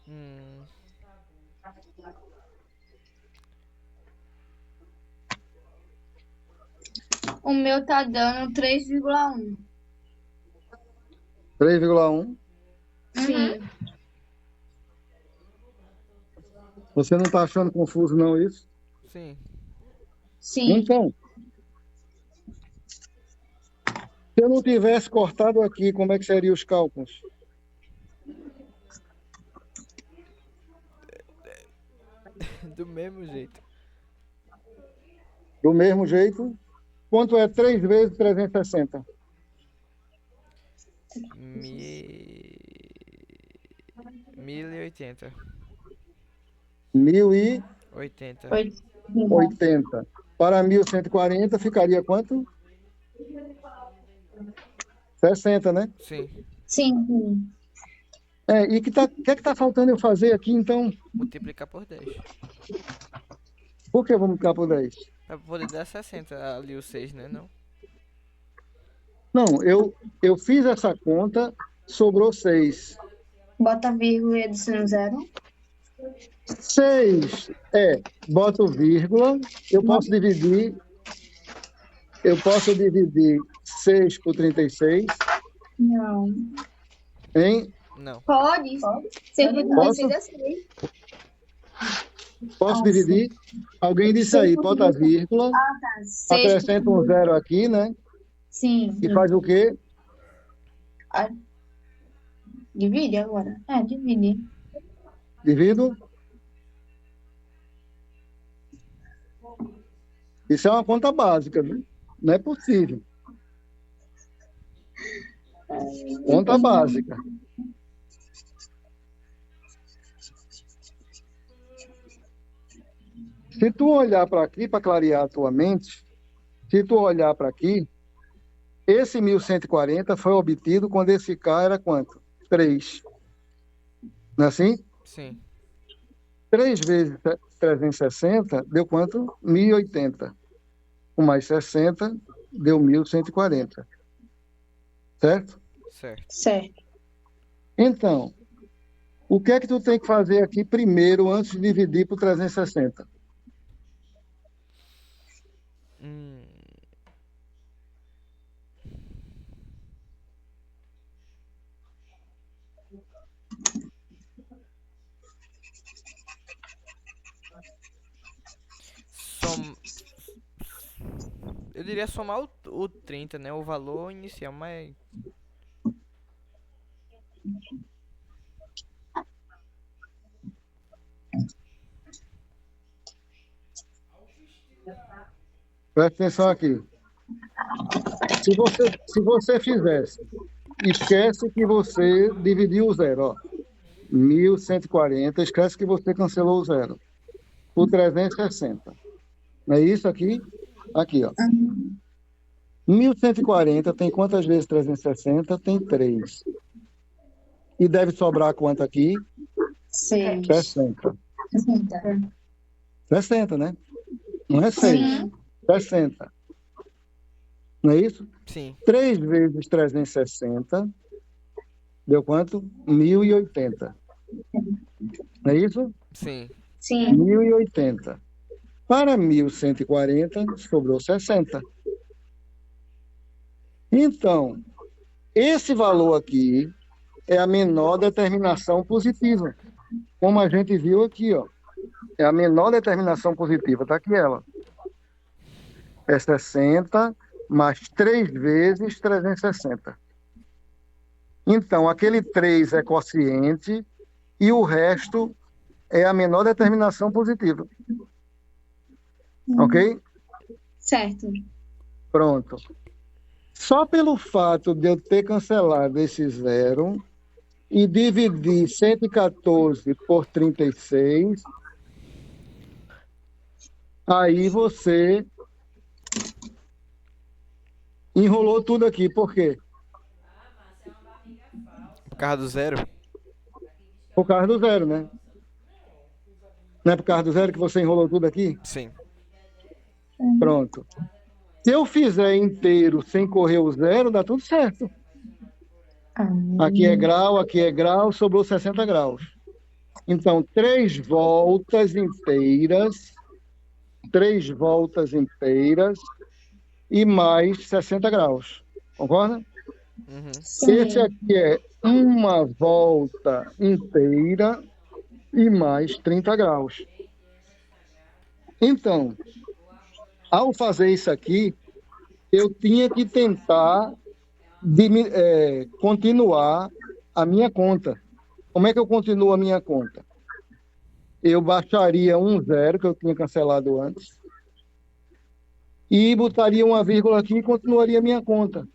Hum. O meu tá dando 3,1. 3,1. Sim. Você não está achando confuso, não, isso? Sim. Sim. Então, se eu não tivesse cortado aqui, como é que seriam os cálculos? Do mesmo jeito. Do mesmo jeito, quanto é 3 vezes 360? Mi... 1080. 1.080. 80. Para 1.140 ficaria quanto? 60, né? Sim. Sim. E o que é que tá faltando eu fazer aqui, então? Multiplicar por 10. Por que vamos ficar por 10? Pra poder dar 60 ali o 6, né? Não? Não, eu fiz essa conta, sobrou 6. Bota vírgula e adiciona 0. 6 boto vírgula, eu posso dividir 6 por 36, Não. hein? Não. Pode. 6 por 36 é 6. Posso dividir? Alguém disse aí, bota vírgula, Tá. 6 por acrescenta um 0 aqui, né? Sim. E faz o quê? Divide agora. Divide. Divido. Isso é uma conta básica, viu? Não é possível. Conta básica. Se tu olhar para aqui, para clarear a tua mente, se tu olhar para aqui, esse 1.140 foi obtido quando esse K era quanto? 3. Não é assim? Sim. 3 vezes 360 deu quanto? 1.080. Com mais 60 deu 1.140. Certo? Certo. Então, o que é que tu tem que fazer aqui primeiro, antes de dividir por 360? Eu diria somar o 30, né? O valor inicial, mas... Presta atenção aqui. Se você fizesse, esquece que você dividiu o 0, ó. 1.140, esquece que você cancelou o 0. Por 360. Não é isso aqui? Aqui, ó. 1.140 tem quantas vezes 360? Tem 3. E deve sobrar quanto aqui? 6. 60. 60, né? Não é 6. 60. Não é isso? Sim. 3 vezes 360 deu quanto? 1.080. Não é isso? Sim. 1.080. Para 1.140, sobrou 60. Então, esse valor aqui é a menor determinação positiva. Como a gente viu aqui, ó. É a menor determinação positiva. Está aqui ela. É 60 mais 3 vezes 360. Então, aquele 3 é quociente e o resto é a menor determinação positiva. Ok? Certo. Pronto. Só pelo fato de eu ter cancelado esse 0 e dividir 114 por 36, aí você enrolou tudo aqui. Por quê? Por causa do 0? Por causa do 0, né? Não é por causa do 0 que você enrolou tudo aqui? Sim. Pronto. Se eu fizer inteiro sem correr o 0, dá tudo certo. Aqui é grau, sobrou 60 graus. Então, 3 voltas inteiras e mais 60 graus. Concorda? Uhum. Esse Sim. aqui é uma volta inteira e mais 30 graus. Então, ao fazer isso aqui, eu tinha que tentar continuar a minha conta. Como é que eu continuo a minha conta? Eu baixaria um zero, que eu tinha cancelado antes, e botaria uma vírgula aqui e continuaria a minha conta.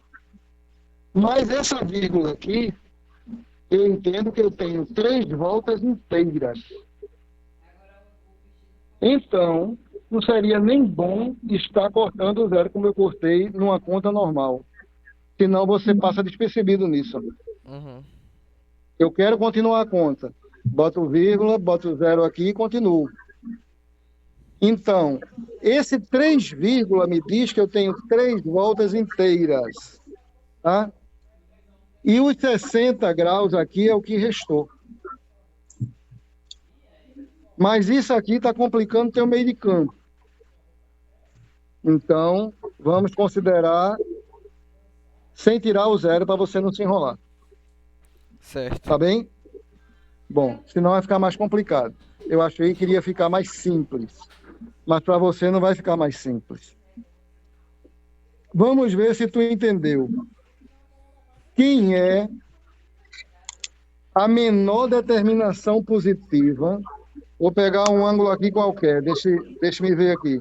Mas essa vírgula aqui, eu entendo que eu tenho 3 voltas inteiras. Então, não seria nem bom estar cortando o zero como eu cortei numa conta normal. Senão você passa despercebido nisso. Uhum. Eu quero continuar a conta. Boto vírgula, boto zero aqui e continuo. Então, esse 3 vírgula me diz que eu tenho 3 voltas inteiras. Tá? E os 60 graus aqui é o que restou. Mas isso aqui está complicando o teu meio de campo. Então, vamos considerar sem tirar o zero para você não se enrolar. Certo. Tá bem? Bom, senão vai ficar mais complicado. Eu achei que iria ficar mais simples. Mas para você não vai ficar mais simples. Vamos ver se tu entendeu. Quem é a menor determinação positiva? Vou pegar um ângulo aqui qualquer. Deixa-me ver aqui.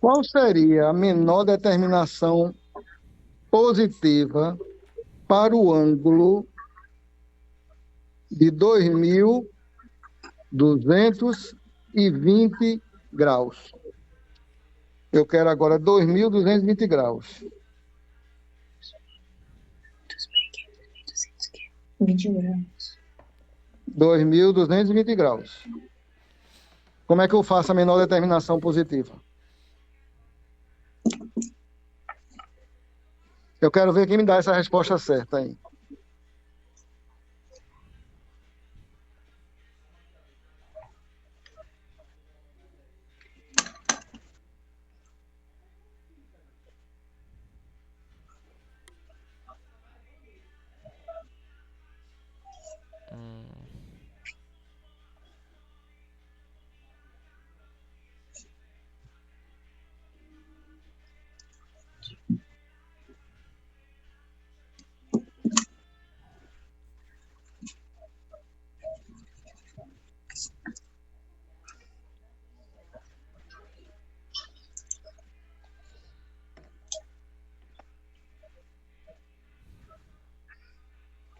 Qual seria a menor determinação positiva para o ângulo de 2.220 graus? Eu quero agora 2.220 graus. 20 graus. 2.220 graus. Como é que eu faço a menor determinação positiva? Eu quero ver quem me dá essa resposta certa aí.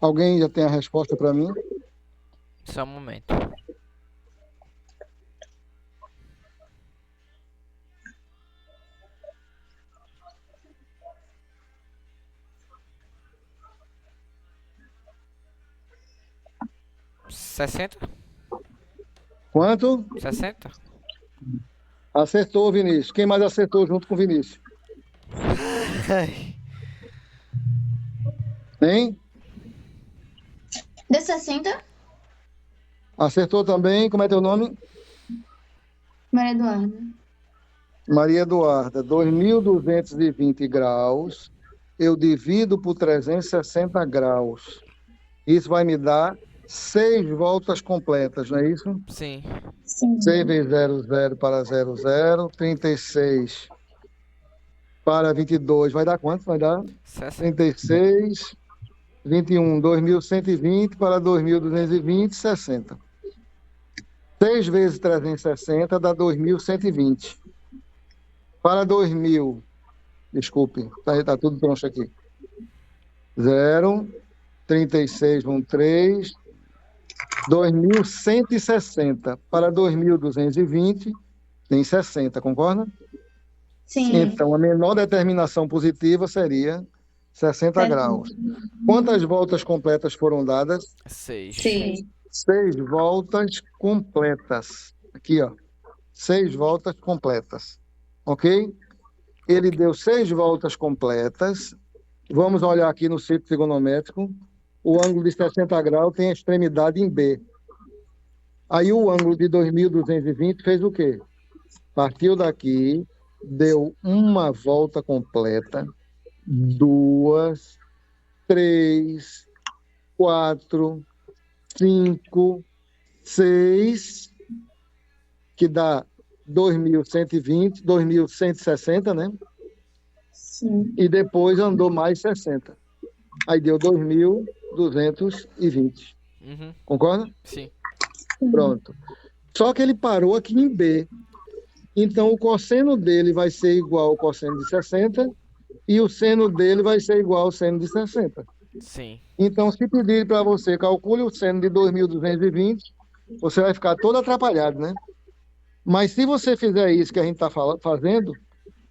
Alguém já tem a resposta para mim? Só um momento. Sessenta? Quanto? 60? Acertou, Vinícius. Quem mais acertou junto com o Vinícius? Hein? Deu 60? Acertou também. Como é teu nome? Maria Eduarda. Maria Eduarda. 2.220 graus. Eu divido por 360 graus. Isso vai me dar 6 voltas completas, não é isso? Sim. Sim. 6 vezes 0, 0 para 0, 0. 36 para 22. Vai dar quanto? Vai dar 60. 36, 21, 2.120 para 2.220, 60. 6 vezes 360 dá 2.120. Para 2.000, desculpe, tá tudo troncho aqui. 0, 36 vão 3, 2.160 para 2.220 tem 60, concorda? Sim. Então, a menor determinação positiva seria 60 graus. Quantas voltas completas foram dadas? 6. Sim. 6 voltas completas. Aqui, ó. 6 voltas completas. Ok? Ele deu 6 voltas completas. Vamos olhar aqui no círculo trigonométrico. o ângulo de 60 graus tem a extremidade em B. Aí o ângulo de 2.220 fez o quê? Partiu daqui, deu uma volta completa, 2, 3, 4, 5, 6, que dá 2.120, 2.160, né? Sim. E depois andou mais 60. Aí deu 2.220. Uhum. Concorda? Sim. Pronto. Só que ele parou aqui em B. Então, o cosseno dele vai ser igual ao cosseno de 60 e o seno dele vai ser igual ao seno de 60. Sim. Então, se pedir para você calcule o seno de 2.220, você vai ficar todo atrapalhado, né? Mas se você fizer isso que a gente está fazendo,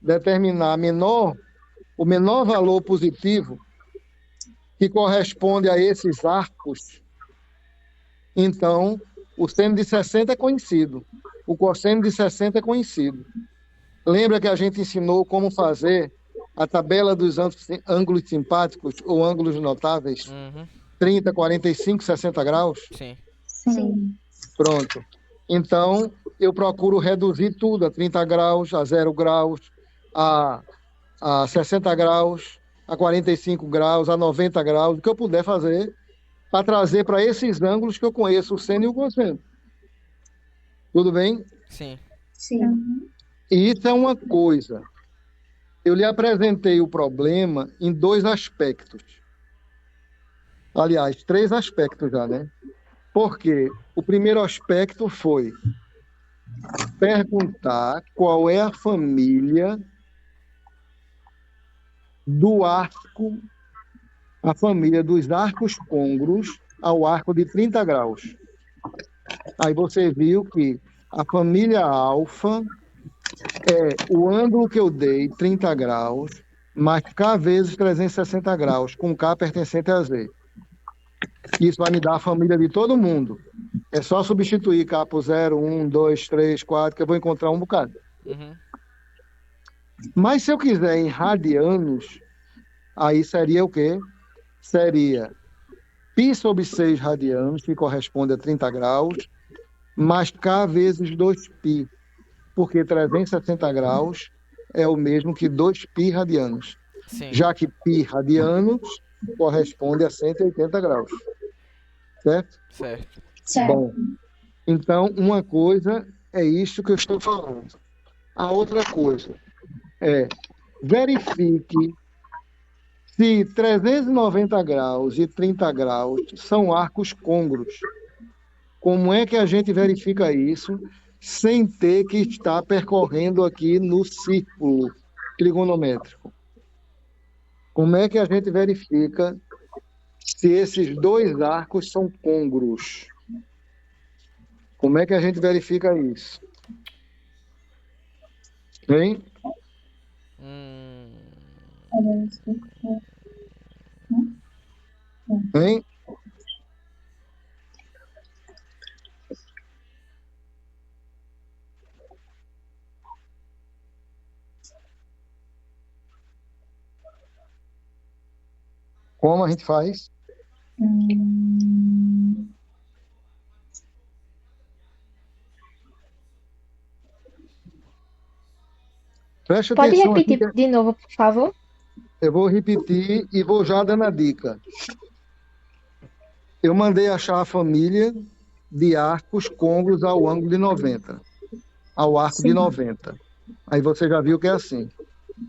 determinar o menor valor positivo que corresponde a esses arcos, então o seno de 60 é conhecido, o cosseno de 60 é conhecido. Lembra que a gente ensinou como fazer a tabela dos ângulos simpáticos ou ângulos notáveis? Uhum. 30, 45, 60 graus? Sim. Sim. Pronto. Então, eu procuro reduzir tudo a 30 graus, a 0 graus, a 60 graus, a 45 graus, a 90 graus, o que eu puder fazer para trazer para esses ângulos que eu conheço, o seno e o cosseno. Tudo bem? Sim. Sim. E isso é uma coisa. Eu lhe apresentei o problema em 2 aspectos. Aliás, 3 aspectos já, né? Porque o primeiro aspecto foi perguntar qual é a família do arco, a família dos arcos côngruos ao arco de 30 graus. Aí você viu que a família alfa é o ângulo que eu dei, 30 graus, mais K vezes 360 graus, com K pertencente a Z. Isso vai me dar a família de todo mundo. É só substituir K por 0, 1, 2, 3, 4, que eu vou encontrar um bocado. Uhum. Mas se eu quiser em radianos, aí seria o quê? Seria π sobre 6 radianos, que corresponde a 30 graus, mais K vezes 2π, porque 360 graus é o mesmo que 2π radianos, Sim. já que π radianos corresponde a 180 graus. Certo? Certo. Certo. Bom, então uma coisa é isso que eu estou falando. A outra coisa é verifique se 390 graus e 30 graus são arcos côngruos. Como é que a gente verifica isso sem ter que estar percorrendo aqui no círculo trigonométrico? Como é que a gente verifica se esses 2 arcos são côngruos? Como é que a gente verifica isso? Hein? Hein? Como a gente faz? Preste Pode atenção aqui, repetir de novo, por favor? eu vou repetir e vou já dando a dica. Eu mandei achar a família de arcos côngruos ao ângulo de 90, ao arco de 90. Aí você já viu que é assim,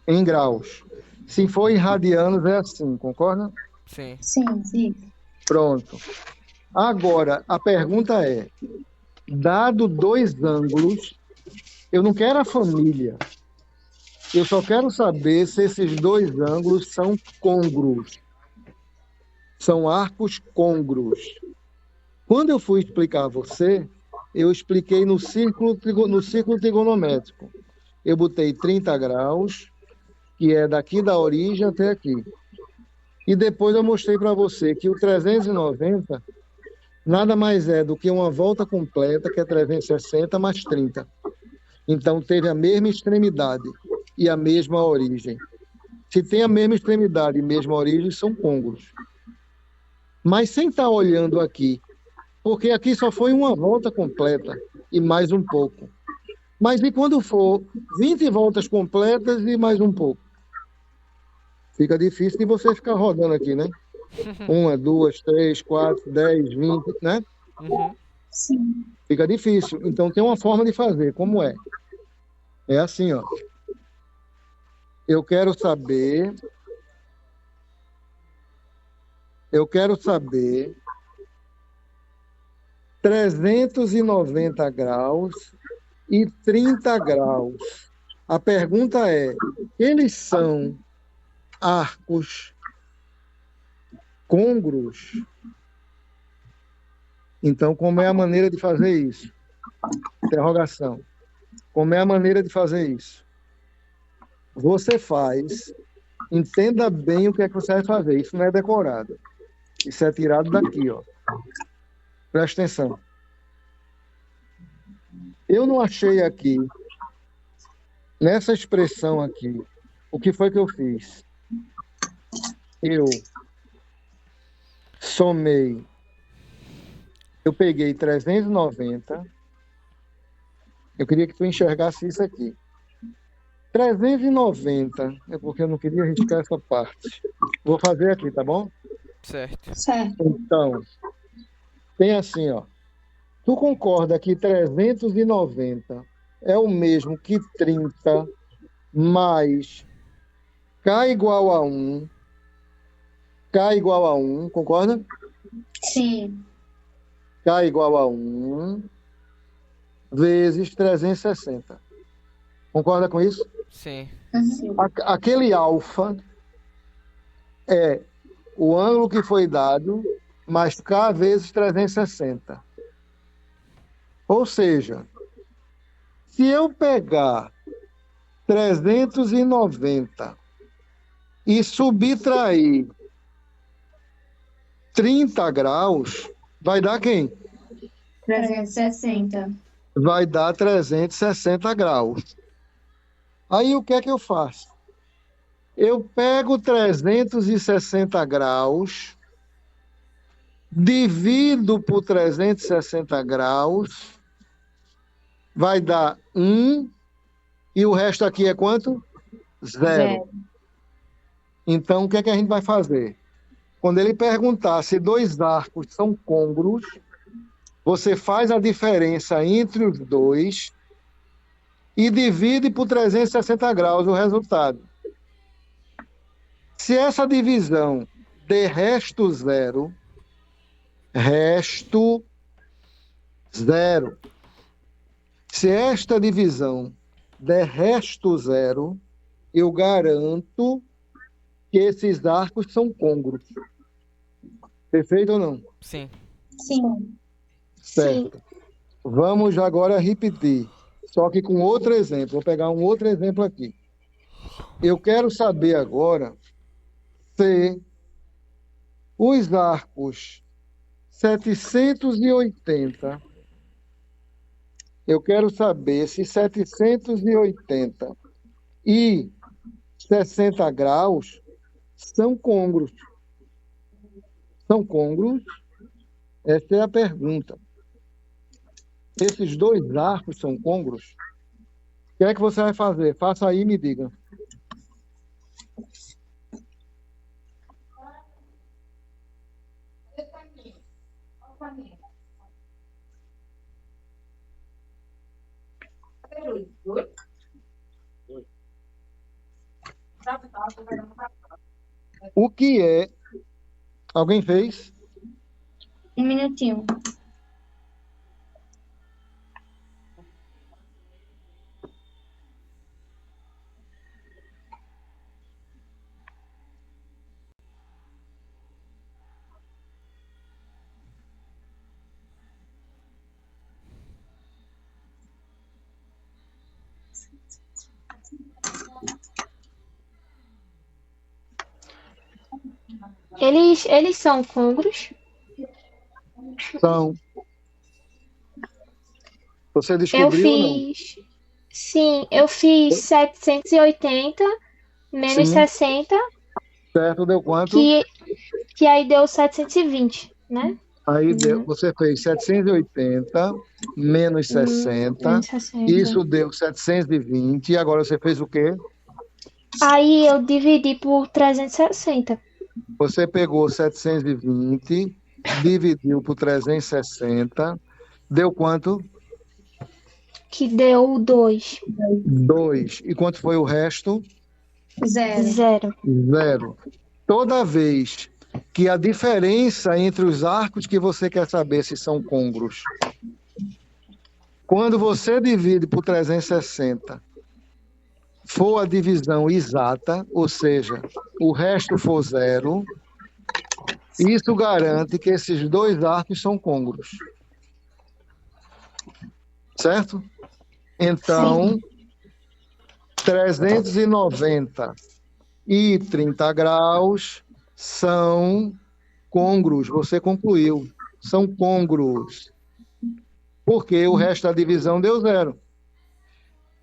em graus. Se for em radianos, é assim, concorda? Sim. Sim. Sim. Pronto. Agora, a pergunta é, dado 2 ângulos, eu não quero a família, eu só quero saber se esses 2 ângulos são côngruos. São arcos côngruos. Quando eu fui explicar a você, eu expliquei no círculo trigonométrico. Eu botei 30 graus, que é daqui da origem até aqui. E depois eu mostrei para você que o 390 nada mais é do que uma volta completa, que é 360 mais 30. Então, teve a mesma extremidade e a mesma origem. Se tem a mesma extremidade e mesma origem, são côngruos. mas sem estar olhando aqui, porque aqui só foi uma volta completa e mais um pouco. Mas e quando for 20 voltas completas e mais um pouco? Fica difícil de você ficar rodando aqui, né? 1, 2, 3, 4, 10, 20, né? Uhum. Sim. Fica difícil. Então tem uma forma de fazer. Como é? É assim, ó. Eu quero saber 390 graus e 30 graus. A pergunta é: eles são arcos côngruos? Então, como é a maneira de fazer isso? Interrogação. Como é a maneira de fazer isso? Você faz, entenda bem o que é que você vai fazer. Isso não é decorado. Isso é tirado daqui, ó. Presta atenção. Eu não achei aqui, nessa expressão aqui, o que foi que eu fiz? Eu somei, eu peguei 390, eu queria que tu enxergasse isso aqui. 390, é porque eu não queria riscar essa parte. Vou fazer aqui, tá bom? Certo. Certo. Então, tem assim, ó. Tu concorda que 390 é o mesmo que 30 mais K igual a 1, K igual a 1, concorda? Sim. K igual a 1 vezes 360. Concorda com isso? Sim. Uhum. Aquele alfa é o ângulo que foi dado mais K vezes 360. Ou seja, se eu pegar 390 e subtrair 30 graus, vai dar quem? 360. Vai dar 360 graus. Aí o que é que eu faço? Eu pego 360 graus, divido por 360 graus, vai dar 1, e o resto aqui é quanto? 0. Então, o que é que a gente vai fazer? Quando ele perguntar se dois arcos são côngruos, você faz a diferença entre os dois e divide por 360 graus o resultado. Se essa divisão der resto zero, se esta divisão der resto zero, eu garanto que esses arcos são côngruos. Perfeito ou não? Sim. Sim. Certo. Vamos agora repetir, só que com outro exemplo. Vou pegar um outro exemplo aqui. Eu quero saber agora se os arcos 780, eu quero saber se 780 e 60 graus são côngruos. São côngruos? Essa é a pergunta. Esses dois arcos são côngruos? O que é que você vai fazer? Faça aí e me diga. O que é? Alguém fez? Um minutinho. Eles são côngruos? São. Você Eu descobriu ou não? fiz. Sim, eu fiz 780 menos Sim. 60, Certo, deu quanto? que que aí deu 720, né? Aí você fez 780 menos 60, 60. isso deu 720, e agora você fez o quê? Aí eu dividi por 360, Você pegou 720, dividiu por 360, deu quanto? que deu 2. 2. E quanto foi o resto? 0. 0. Toda vez que a diferença entre os arcos que você quer saber se são côngruos, quando você divide por 360, for a divisão exata, ou seja, o resto for 0, isso garante que esses dois arcos são côngruos. Certo? Então, 390 e 30 graus são côngruos. Você concluiu. São côngruos. Porque o resto da divisão deu 0.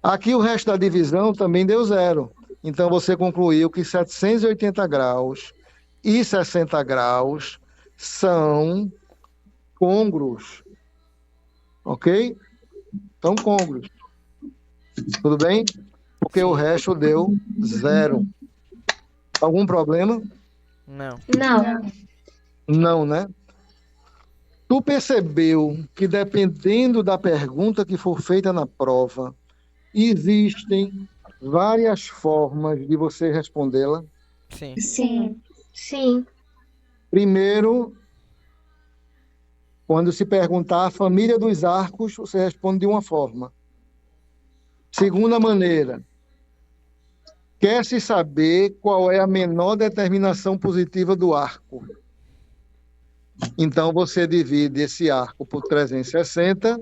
Aqui o resto da divisão também deu 0. Então você concluiu que 780 graus e 60 graus são côngruos. Ok? São côngruos. Tudo bem? Porque o resto deu 0. Algum problema? Não. Não. Não, né? Tu percebeu que dependendo da pergunta que for feita na prova, existem várias formas de você respondê-la? Sim. Sim. Primeiro, quando se perguntar a família dos arcos, você responde de uma forma. Segunda maneira, quer-se saber qual é a menor determinação positiva do arco. Então, você divide esse arco por 360,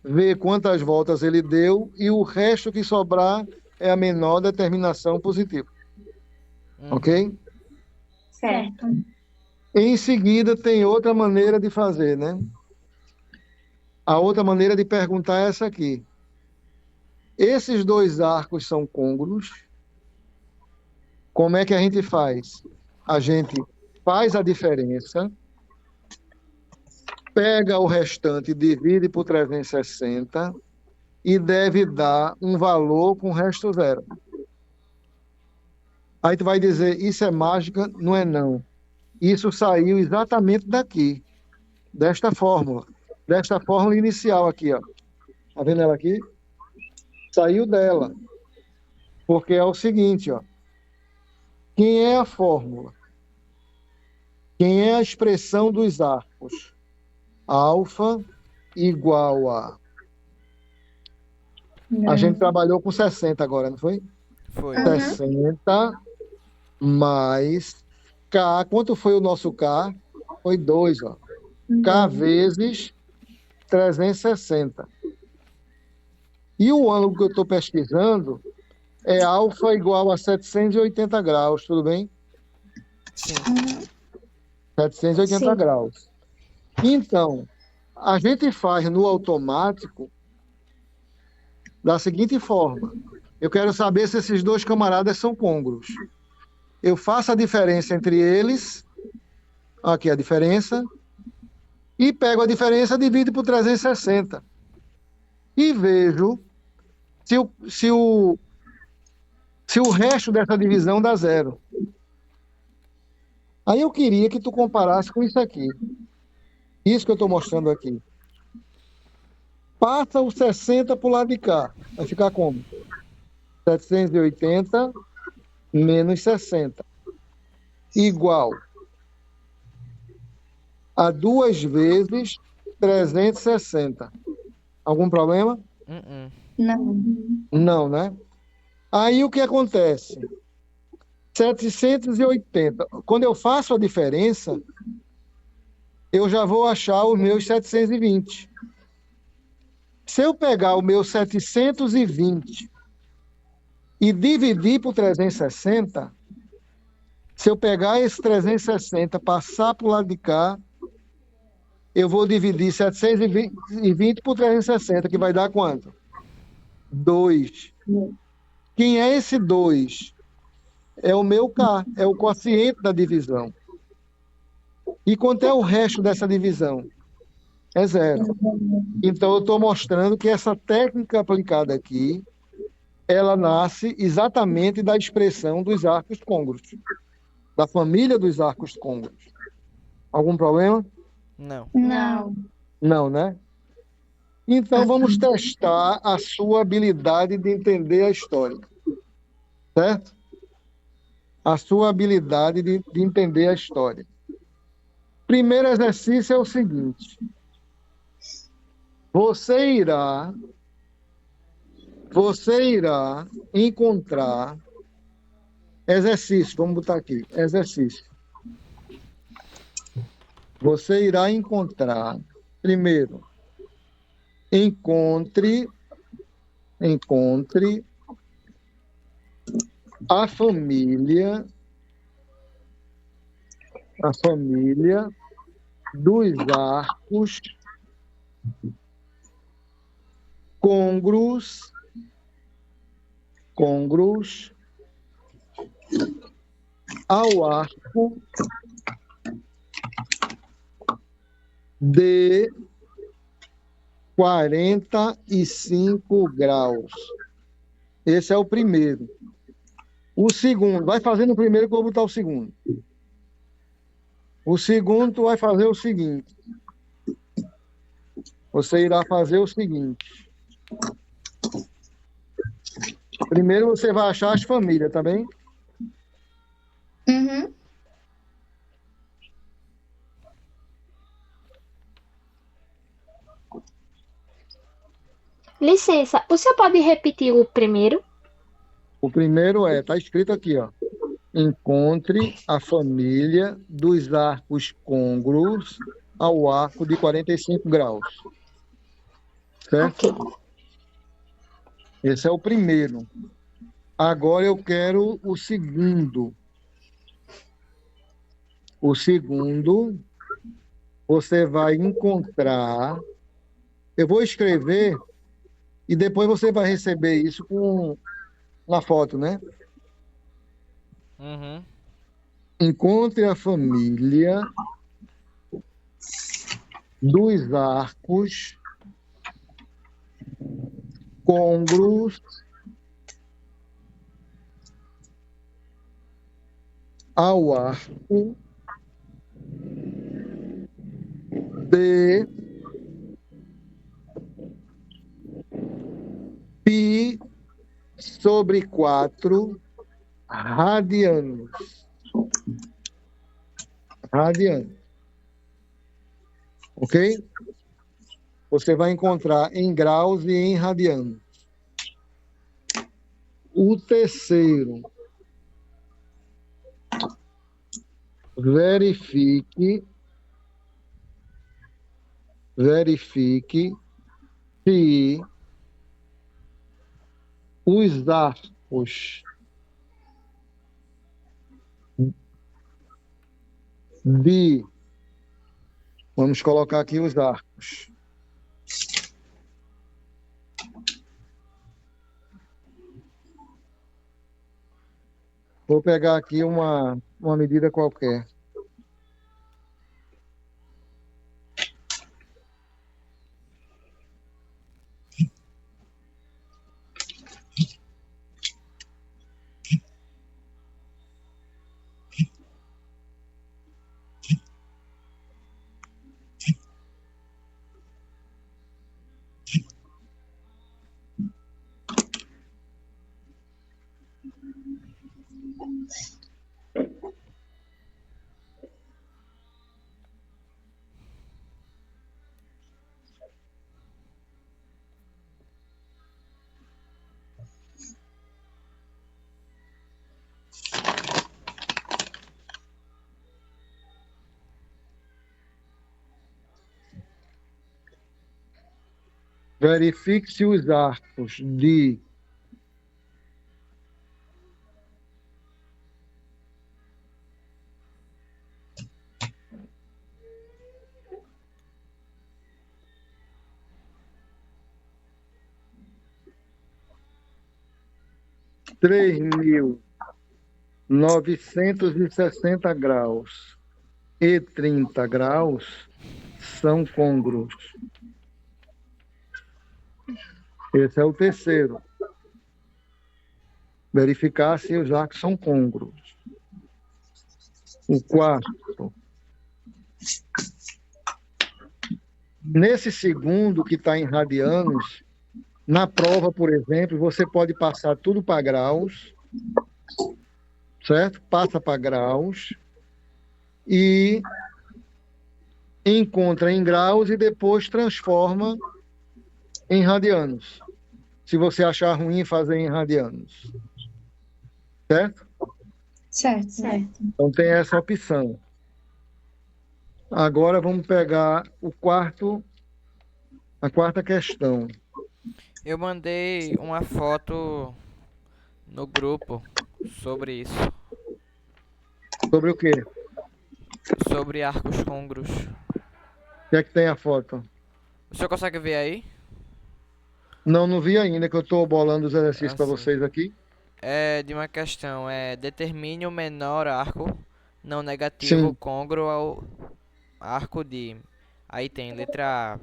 vê quantas voltas ele deu e o resto que sobrar é a menor determinação positiva. Ok? Certo. Em seguida, tem outra maneira de fazer, né? A outra maneira de perguntar é essa aqui. Esses dois arcos são côngruos. Como é que a gente faz? A gente faz a diferença, pega o restante, divide por 360 e deve dar um valor com o resto 0. Aí tu vai dizer, isso é mágica? Não é não. Isso saiu exatamente daqui, desta fórmula inicial aqui, ó. Tá vendo ela aqui? Saiu dela. Porque é o seguinte, ó. Quem é a fórmula? Quem é a expressão dos arcos? Alfa igual a... A gente trabalhou com 60 agora, não foi? Foi. 60 mais K. Quanto foi o nosso K? Foi 2, ó. K vezes 360. E o ângulo que eu estou pesquisando é alfa igual a 780 graus, tudo bem? Sim. 780 Sim. graus. Então, a gente faz no automático da seguinte forma. Eu quero saber se esses dois camaradas são côngruos. Eu faço a diferença entre eles, aqui a diferença, e pego a diferença, divido por 360. E vejo se o resto dessa divisão dá 0. Aí eu queria que tu comparasse com isso aqui. Isso que eu estou mostrando aqui. Passa o 60 para o lado de cá. Vai ficar como? 780 menos 60. Igual a 2 vezes 360. Algum problema? Não. Não, né? Aí o que acontece? 780. Quando eu faço a diferença, eu já vou achar os meus 720. Se eu pegar o meu 720 e dividir por 360, se eu pegar esse 360, passar para o lado de cá, eu vou dividir 720 por 360, que vai dar quanto? 2. Quem é esse 2? É o meu K, é o quociente da divisão. E quanto é o resto dessa divisão? É zero. Então, eu estou mostrando que essa técnica aplicada aqui, ela nasce exatamente da expressão dos arcos côngruos, da família dos arcos côngruos. Algum problema? Não. Não. Não, né? Então, vamos testar a sua habilidade de entender a história. Certo? A sua habilidade de entender a história. Primeiro exercício é o seguinte. Você irá encontrar exercício, vamos botar aqui, exercício. Você irá encontrar, primeiro, encontre a família dos arcos côngruos ao arco de 45 graus. Esse é o primeiro. O segundo, vai fazendo o primeiro que eu vou botar o segundo. O segundo, tu vai fazer o seguinte. Você irá fazer o seguinte. Primeiro você vai achar as famílias, tá bem? Uhum. Licença, o senhor pode repetir o primeiro? O primeiro tá escrito aqui, ó. Encontre a família dos arcos côngruos ao arco de 45 graus. Certo? Ok. Esse é o primeiro. Agora eu quero o segundo. O segundo, você vai encontrar. Eu vou escrever e depois você vai receber isso na foto, né? Uhum. Encontre a família dos arcos côngruos ao arco de π sobre 4 radianos. Ok? Você vai encontrar em graus e em radianos. O terceiro, verifique se os arcos vamos colocar aqui os arcos. Vou pegar aqui uma medida qualquer. Verifique se os arcos de (3.960 graus e 30 graus são côngruos. Esse é o terceiro. Verificar se os arcos são côngruos. O quarto. Nesse segundo, que está em radianos, na prova, por exemplo, você pode passar tudo para graus, certo? Passa para graus e encontra em graus e depois transforma em radianos. Se você achar ruim fazer em radianos. Certo? Certo. Então tem essa opção. Agora vamos pegar a quarta questão. Eu mandei uma foto no grupo sobre isso. Sobre o quê? Sobre arcos côngruos. O que é que tem a foto? O senhor consegue ver aí? Não vi ainda, que eu estou bolando os exercícios para sim. vocês aqui. É de uma questão, determine o menor arco não negativo Sim. côngruo ao arco de... Aí tem letra A,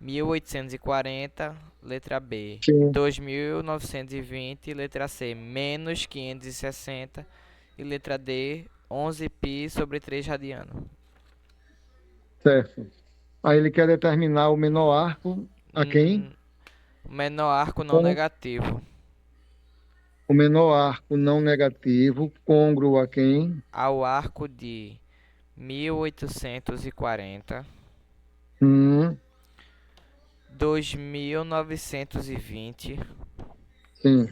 1840, letra B, Sim. 2920, letra C, menos 560 e letra D, 11π sobre 3 radiano. Certo. Aí ele quer determinar o menor arco a quem? O menor arco não Com- negativo O menor arco não negativo, côngruo a quem? ao arco de 1840, Hum, 2920, sim.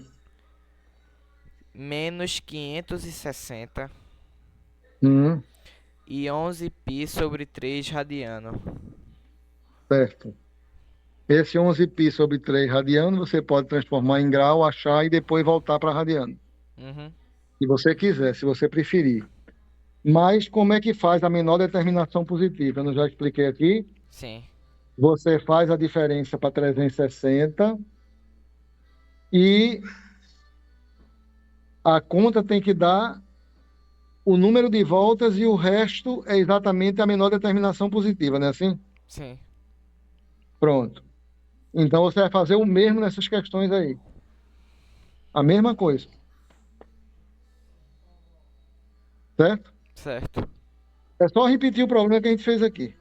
menos 560 Hum, e 11π sobre 3 radiano. certo. Esse 11π sobre 3 radiano você pode transformar em grau, achar e depois voltar para radiano. Uhum. Se você quiser, se você preferir. Mas como é que faz a menor determinação positiva? Eu não já expliquei aqui. Sim. Você faz a diferença para 360 e a conta tem que dar o número de voltas e o resto é exatamente a menor determinação positiva, não é assim? Sim. Pronto. Então você vai fazer o mesmo nessas questões aí. A mesma coisa. Certo? Certo. É só repetir o problema que a gente fez aqui.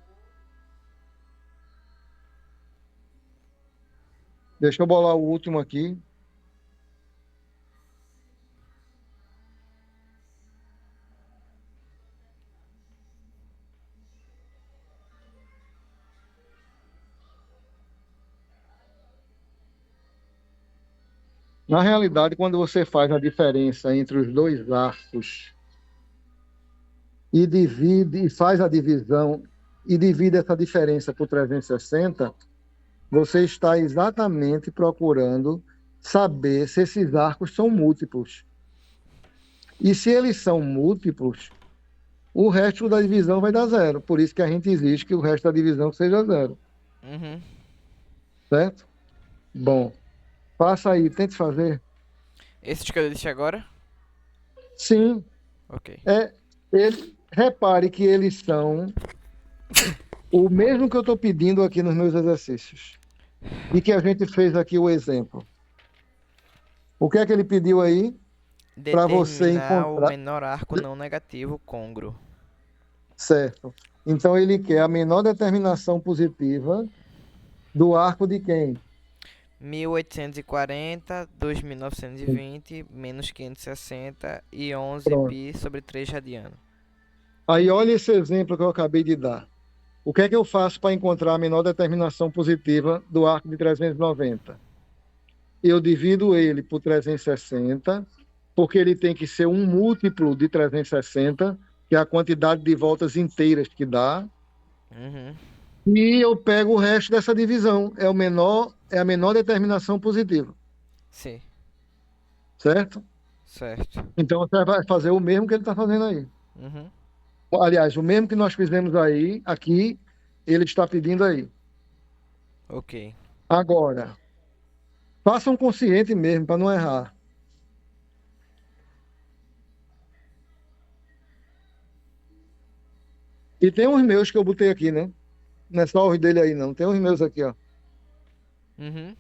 Deixa eu bolar o último aqui. Na realidade, quando você faz a diferença entre os dois arcos e faz a divisão e divide essa diferença por 360, você está exatamente procurando saber se esses arcos são múltiplos. E se eles são múltiplos, o resto da divisão vai dar zero. Por isso que a gente exige que o resto da divisão seja zero. Uhum. Certo? Bom, faça aí, tente fazer. Esses que eu disse agora? Sim, Ok. repare que eles são o mesmo que eu estou pedindo aqui nos meus exercícios. E que a gente fez aqui o exemplo. O que é que ele pediu aí? Para você Determinar o encontrar. menor arco não negativo côngruo. Certo. Então ele quer a menor determinação positiva do arco de quem? 1840, 2920, menos 560 e Pronto. 11π sobre 3 radiano. Aí olha esse exemplo que eu acabei de dar. O que é que eu faço para encontrar a menor determinação positiva do arco de 390? Eu divido ele por 360, porque ele tem que ser um múltiplo de 360, que é a quantidade de voltas inteiras que dá. Uhum. E eu pego o resto dessa divisão. É a menor determinação positiva. Sim. Certo? Certo. Então você vai fazer o mesmo que ele está fazendo aí. Uhum. Aliás, o mesmo que nós fizemos aí, aqui, ele está pedindo aí. Ok. Agora, façam consciente mesmo, para não errar. E tem uns meus que eu botei aqui, né? Não é só os dele aí, não. Tem uns meus aqui, ó. Uhum.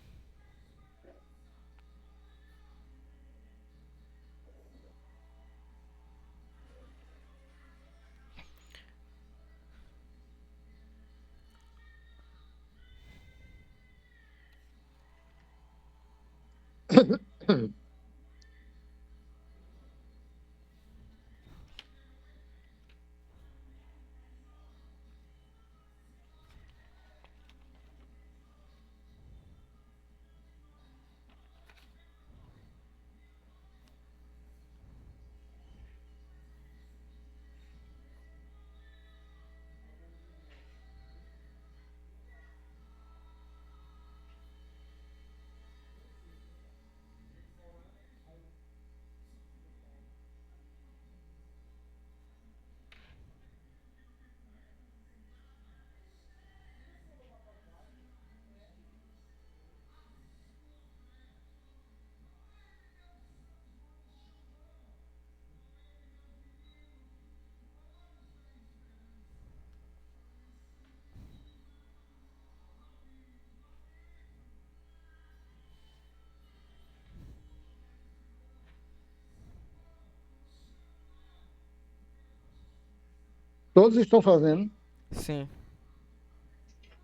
Todos estão fazendo. Sim.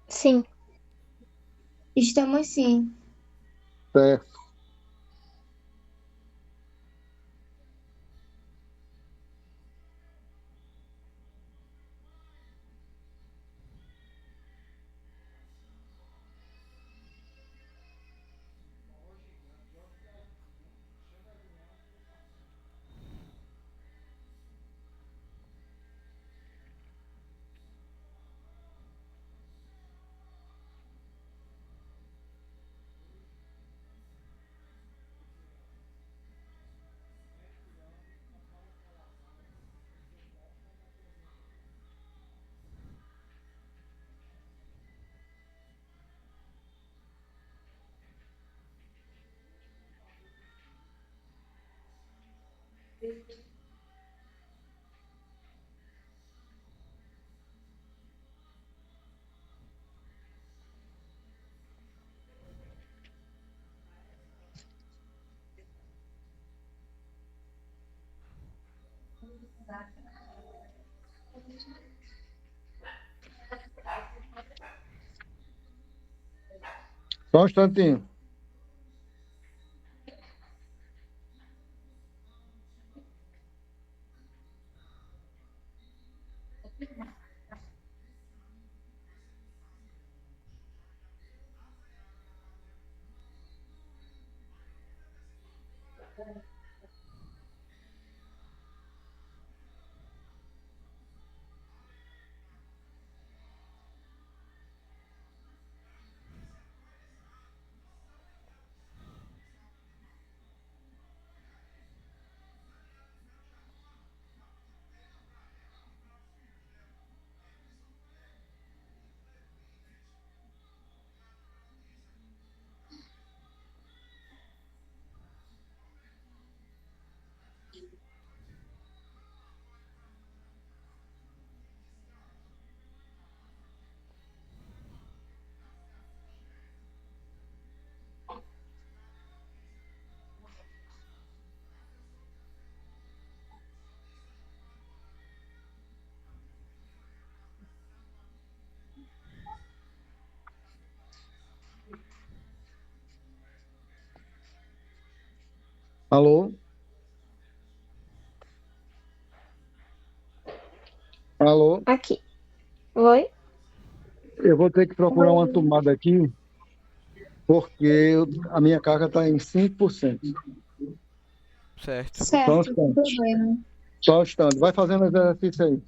Sim. Estamos sim. Certo. Só um instantinho. Alô? Alô? Aqui. Oi? Eu vou ter que procurar uma tomada aqui, porque a minha carga está em 5%. Certo. Só um Certo, sem instante. problema. Só um instante. Vai fazendo exercício aí.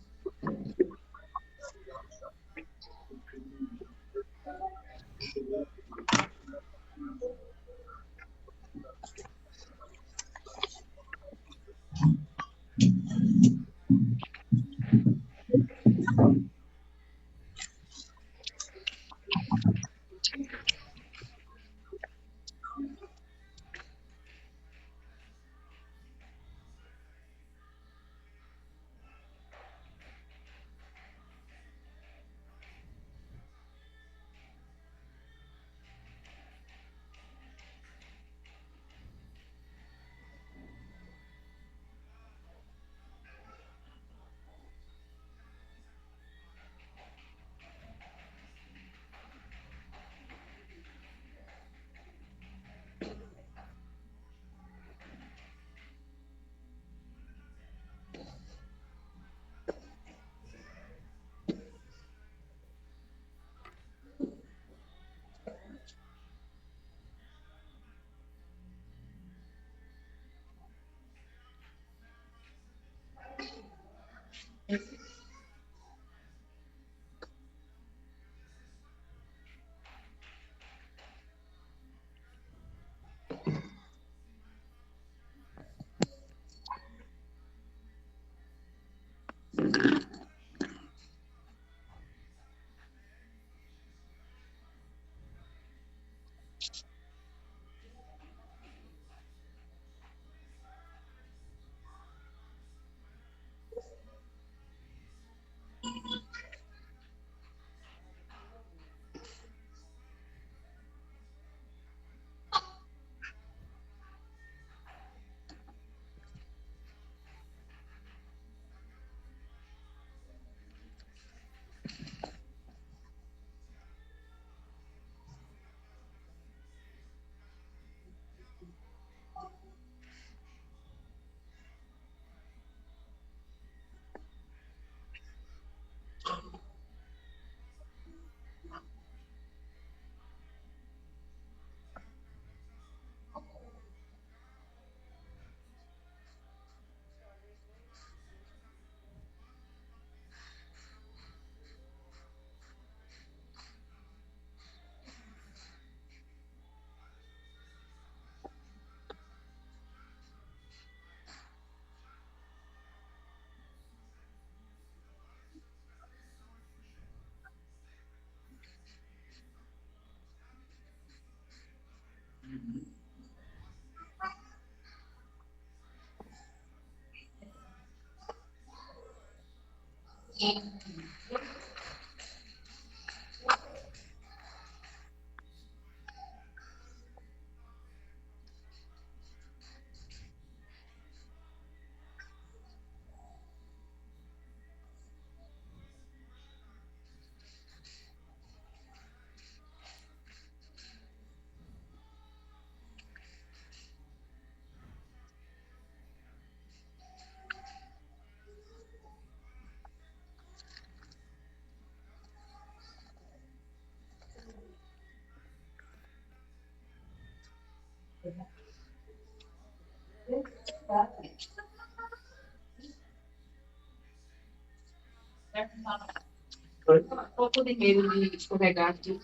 Pouco de medo de escorregar de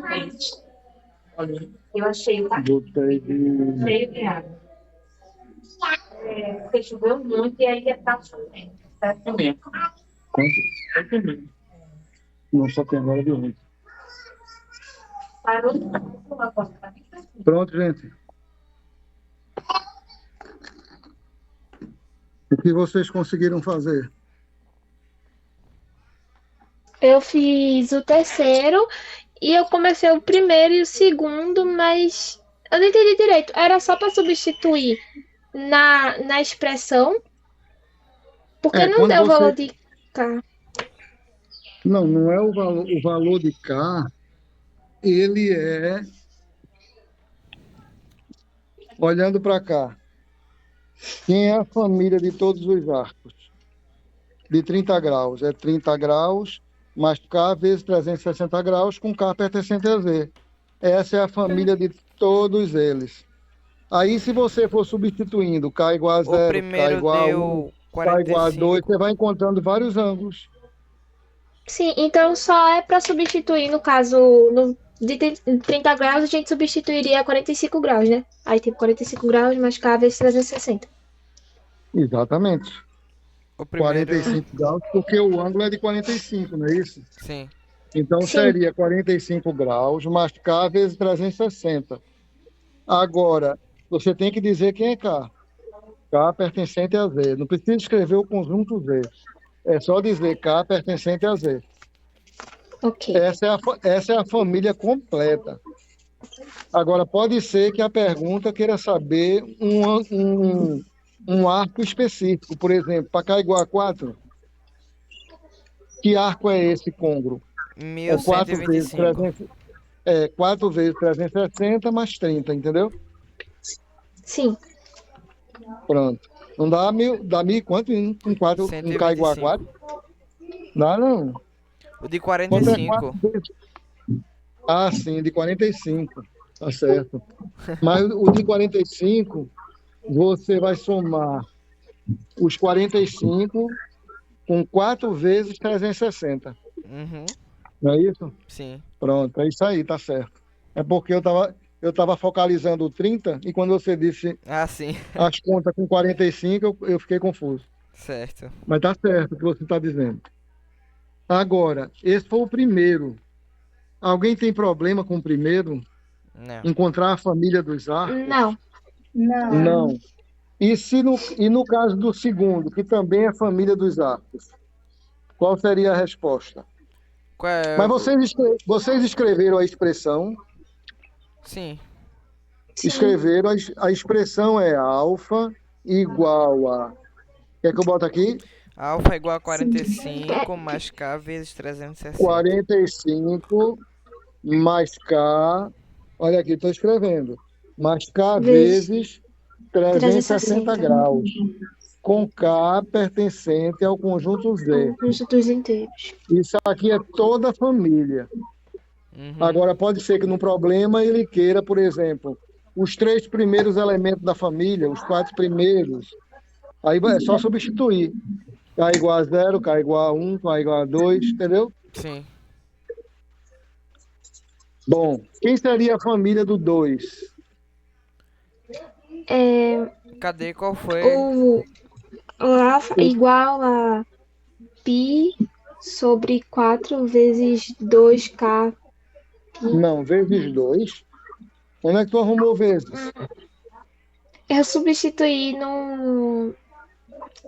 frente. Eu achei tá Botei de. cheio de água. Porque choveu muito e aí tá chovendo. Tá chovendo. Quanto? Não, só tem agora de ontem. Parou de Pronto, gente. O que vocês conseguiram fazer? Eu fiz o terceiro e eu comecei o primeiro e o segundo, mas eu não entendi direito. Era só para substituir na expressão, porque não Quando deu o valor você. de K. Não, não é o valor de K, ele é. Olhando para cá, quem é a família de todos os arcos? De 30 graus. É 30 graus mais K vezes 360 graus com K pertencente a Z. Essa é a família de todos eles. Aí, se você for substituindo K igual a O 0, K primeiro igual a 1, deu K igual a 2, 45. você vai encontrando vários ângulos. Sim, então só é para substituir, no caso, de 30 graus, a gente substituiria 45 graus, né? Aí tipo 45 graus mais K vezes 360. Exatamente. O primeiro. 45 graus, porque o ângulo é de 45, não é isso? Sim. Então, Sim. seria 45 graus mais K vezes 360. Agora, você tem que dizer quem é K. K pertencente a Z. Não precisa escrever o conjunto Z. É só dizer K pertencente a Z. Ok. Essa é a família completa. Agora, pode ser que a pergunta queira saber um arco específico. Por exemplo, para K igual a 4, que arco é esse côngruo? É 4 vezes 1125. 300, 4 vezes 360 mais 30, entendeu? Sim. Pronto. Não dá mil, dá mil e quanto? Um K igual a 4? 125. Dá não. O de Quanto é 45. 4 vezes? Ah, sim, de 45. Tá certo. Mas o de 45, você vai somar os 45 com 4 vezes 360. Uhum. Não é isso? Sim. Pronto, é isso aí, tá certo. É porque eu tava focalizando o 30 e quando você disse Ah, sim. as contas com 45, eu fiquei confuso. Certo. Mas tá certo o que você está dizendo. Agora, esse foi o primeiro. Alguém tem problema com o primeiro? Não. Encontrar a família dos arcos? Não. Não. E no caso do segundo, que também é família dos arcos? Qual seria a resposta? Qual é Mas o... vocês escreveram a expressão? Sim. Sim. Escreveram, a expressão é alfa igual a... Quer que eu bote aqui? Alfa é igual a 45 mais K vezes 360. 45 mais K... Olha aqui, estou escrevendo. Mais K Vezes vezes 360 360. graus. Com K pertencente ao conjunto Z. Conjuntos inteiros. Isso aqui é toda a família. Uhum. Agora, pode ser que no problema ele queira, por exemplo, os 3 primeiros elementos da família, os 4 primeiros. Aí é só substituir. K igual a 0, K igual a 1, K igual a 2, entendeu? Sim. Bom, quem seria a família do 2? Cadê? Qual foi? O alfa é igual a π sobre 4 vezes 2K. Não, vezes 2. Onde é que tu arrumou vezes? Eu substituí no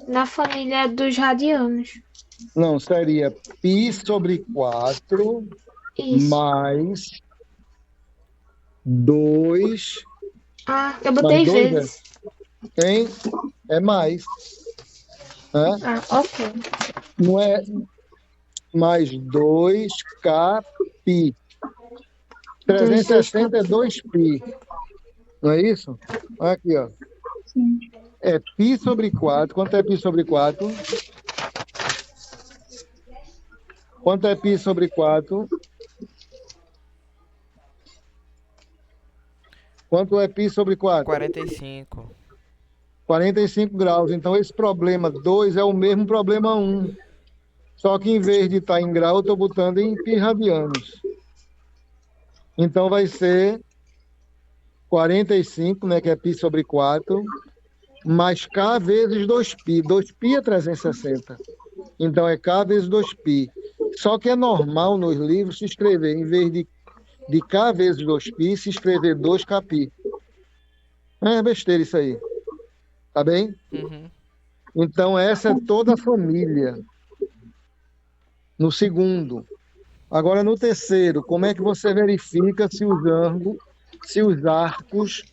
Na família dos radianos. Não, seria π sobre 4 Isso. mais 2. Ah, eu Mais botei 2 vezes. hein? É mais. Né? Ah, ok. Não é mais 2k π. 360 é 2π. Não é isso? Aqui, ó. Sim. É π sobre 4. Quanto é π sobre 4? Quanto é π sobre 4? Quanto é π sobre 4? 45. 45 graus. Então, esse problema 2 é o mesmo problema 1. Só que em vez de estar em grau, eu estou botando em π radianos. Então, vai ser 45, né, que é π sobre 4, mais k vezes 2π. 2π é 360. Então, é k vezes 2π. Só que é normal nos livros se escrever, em vez de k vezes 2π, se escrever 2kπ. É besteira isso aí. Tá bem? Uhum. Então, essa é toda a família. No segundo. Agora, no terceiro, como é que você verifica se os arcos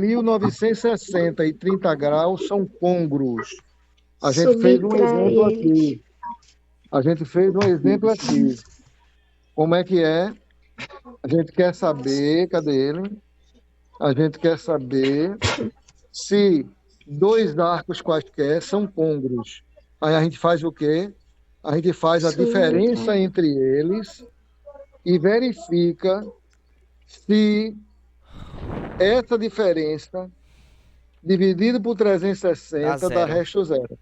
3.960 e 30 graus são côngruos? A gente fez um Subtrai exemplo eles. aqui. A gente fez um exemplo aqui. Como é que é? A gente quer saber, cadê ele? A gente quer saber se dois arcos quaisquer são côngruos. Aí a gente faz o quê? A gente faz a diferença Subtrai. entre eles e verifica se essa diferença dividido por Dá 360 dá zero. resto zero,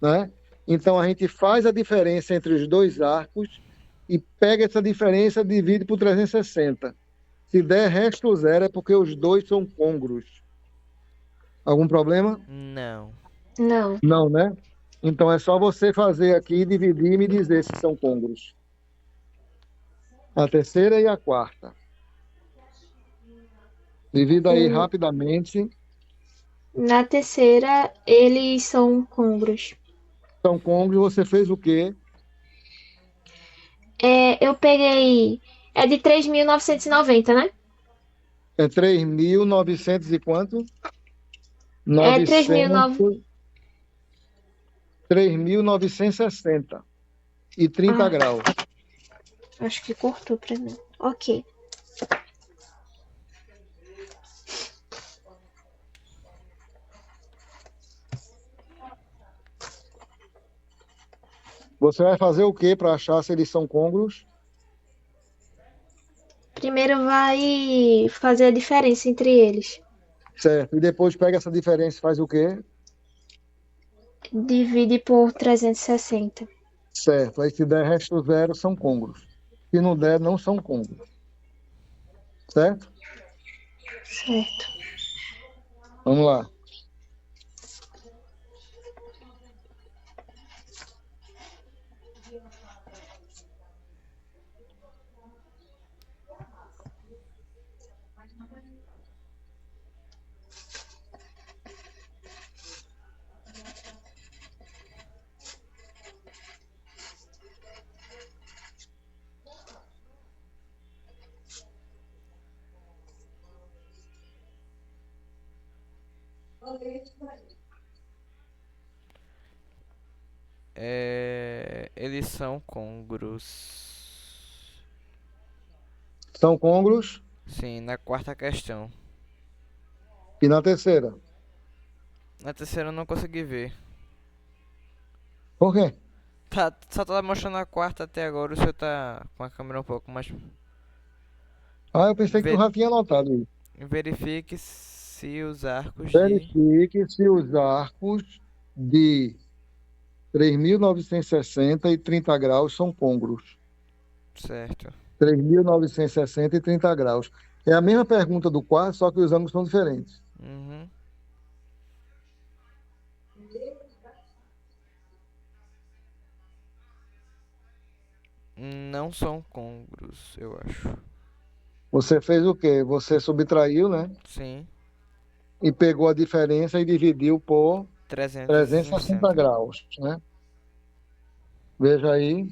né? Então a gente faz a diferença entre os dois arcos e pega essa diferença e divide por 360. Se der resto zero é porque os dois são côngruos. Algum problema? Não. Não. Não, né? Então é só você fazer aqui, dividir e me dizer se são côngruos. A terceira e a quarta. Divida aí rapidamente. Na terceira, eles são côngruos. São côngruos, você fez o quê? Eu peguei. É de 3.990, né? É 3.900 e quanto? É 3.900. 3.960 e 30 Ah. graus. Acho que cortou pra mim. Ok. Você vai fazer o quê para achar se eles são côngruos? Primeiro vai fazer a diferença entre eles. Certo. E depois pega essa diferença e faz o quê? Divide por 360. Certo. Aí se der resto zero, são côngruos. Se não der, não são côngruos. Certo? Certo. Vamos lá. Eles são côngruos. São côngruos. Sim, na quarta questão. E na terceira? Na terceira eu não consegui ver. Por quê? Só tá mostrando a quarta até agora. O senhor tá com a câmera um pouco mais. Ah, eu pensei que tu Ve- já tinha anotado isso. Verifique se os arcos de. Verifique se os arcos de 3.960 e 30 graus são côngruos. Certo. 3.960 e 30 graus. É a mesma pergunta do quarto, só que os ângulos são diferentes. Uhum. Não são côngruos, eu acho. Você fez o quê? Você subtraiu, né? Sim. E pegou a diferença e dividiu por 360 360. graus, né? Veja aí.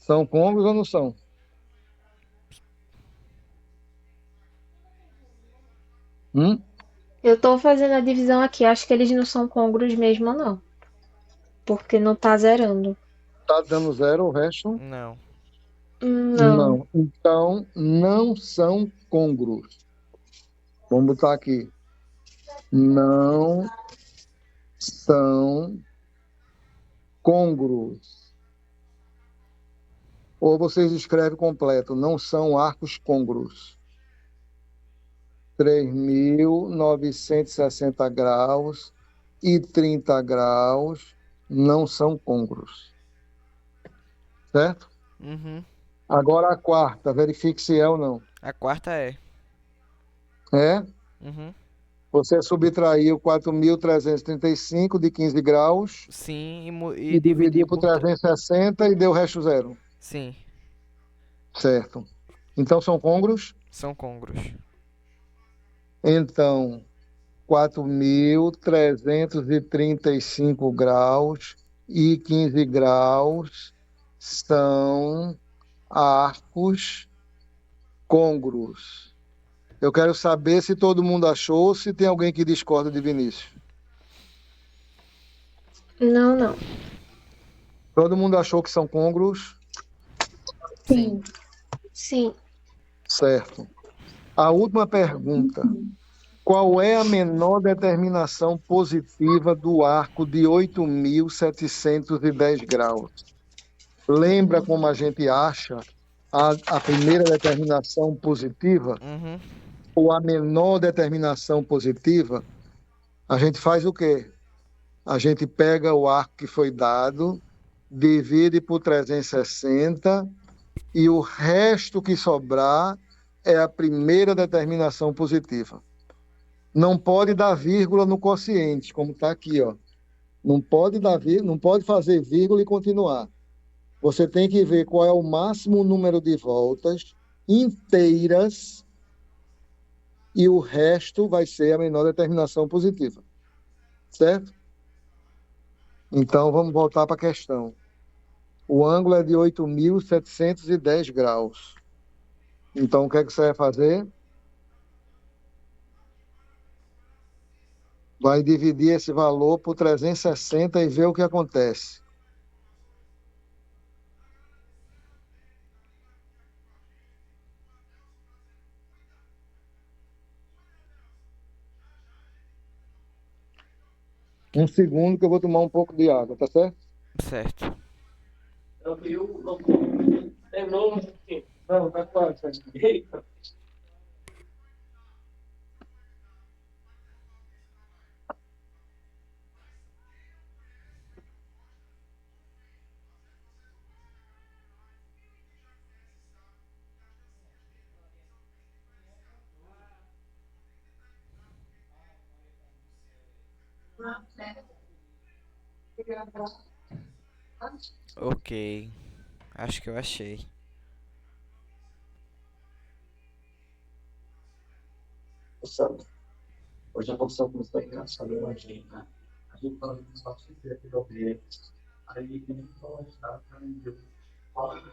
São côngruos ou não são? Hum? Eu tô fazendo a divisão aqui. Acho que eles não são côngruos mesmo, não. Porque não tá zerando. Tá dando zero o resto? Não. Não. Não. Então, não são côngruos. Vamos botar aqui. Não são côngruos. Ou vocês escrevem completo. Não são arcos côngruos. 3.960 graus e 30 graus não são côngruos. Certo? Uhum. Agora a quarta. Verifique se é ou não. A quarta é. É? Uhum. Você subtraiu 4.335 de 15 graus Sim, e e dividir dividiu por por. 360 e deu o resto zero. Sim, Certo. Então são côngruos? são côngruos. Então, 4.335 graus e 15 graus são arcos côngruos. Eu quero saber se todo mundo achou ou se tem alguém que discorda de Vinícius. Não, não. Todo mundo achou que são côngruos? Sim. Sim. Certo. A última pergunta. Qual é a menor determinação positiva do arco de 8.710 graus? Lembra como a gente acha a primeira determinação positiva Uhum. ou a menor determinação positiva? A gente faz o quê? A gente pega o arco que foi dado, divide por 360 e o resto que sobrar é a primeira determinação positiva. Não pode dar vírgula no quociente, como está aqui, ó. Não pode não pode fazer vírgula e continuar. Você tem que ver qual é o máximo número de voltas inteiras e o resto vai ser a menor determinação positiva. Certo? Então, vamos voltar para a questão. O ângulo é de 8.710 graus. Então, o que é que você vai fazer? Vai dividir esse valor por 360 e ver o que acontece. Um segundo que eu vou tomar um pouco de água, tá certo? Certo. Não, tá quase. Ok. Acho que eu achei. Sabe? Hoje a profissão começou a engraçada, eu achei, né? A gente fala que só se vê aqui do ver. Aí tem que falar de nada para mim. Fala de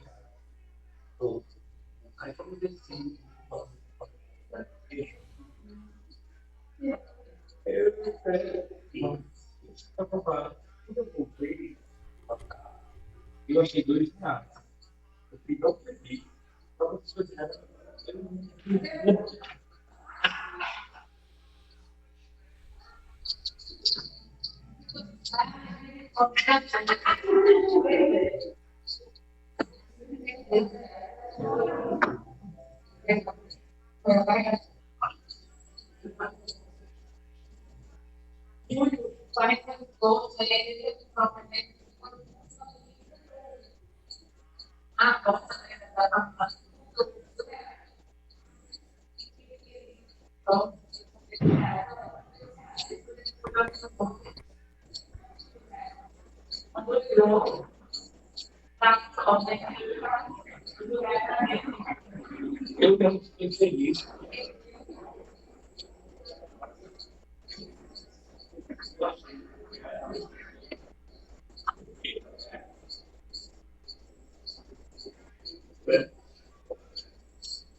todo. Aí vamos ver se eu comprei, eu achei dois reais. Eu fiquei tão feliz. Tava sonhando. Eu tenho que ser feliz.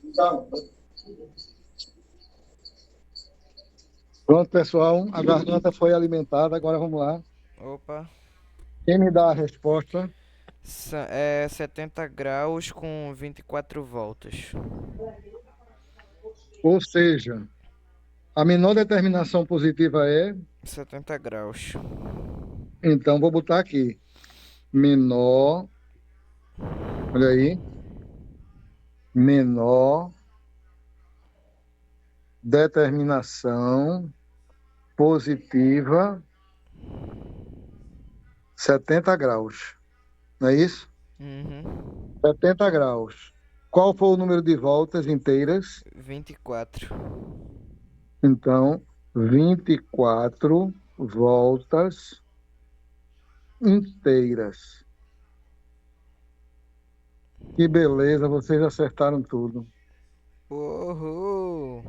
Então, Pronto, pessoal, a garganta foi alimentada, agora vamos lá. Opa. Quem me dá a resposta? É 70 graus com 24 voltas. Ou seja, a menor determinação positiva é, 70 graus. então vou botar aqui, menor, olha aí, menor determinação positiva 70 graus, não é isso? Uhum. 70 graus. Qual foi o número de voltas inteiras? 24. Então, 24 voltas inteiras. Que beleza, vocês acertaram tudo. Uhul.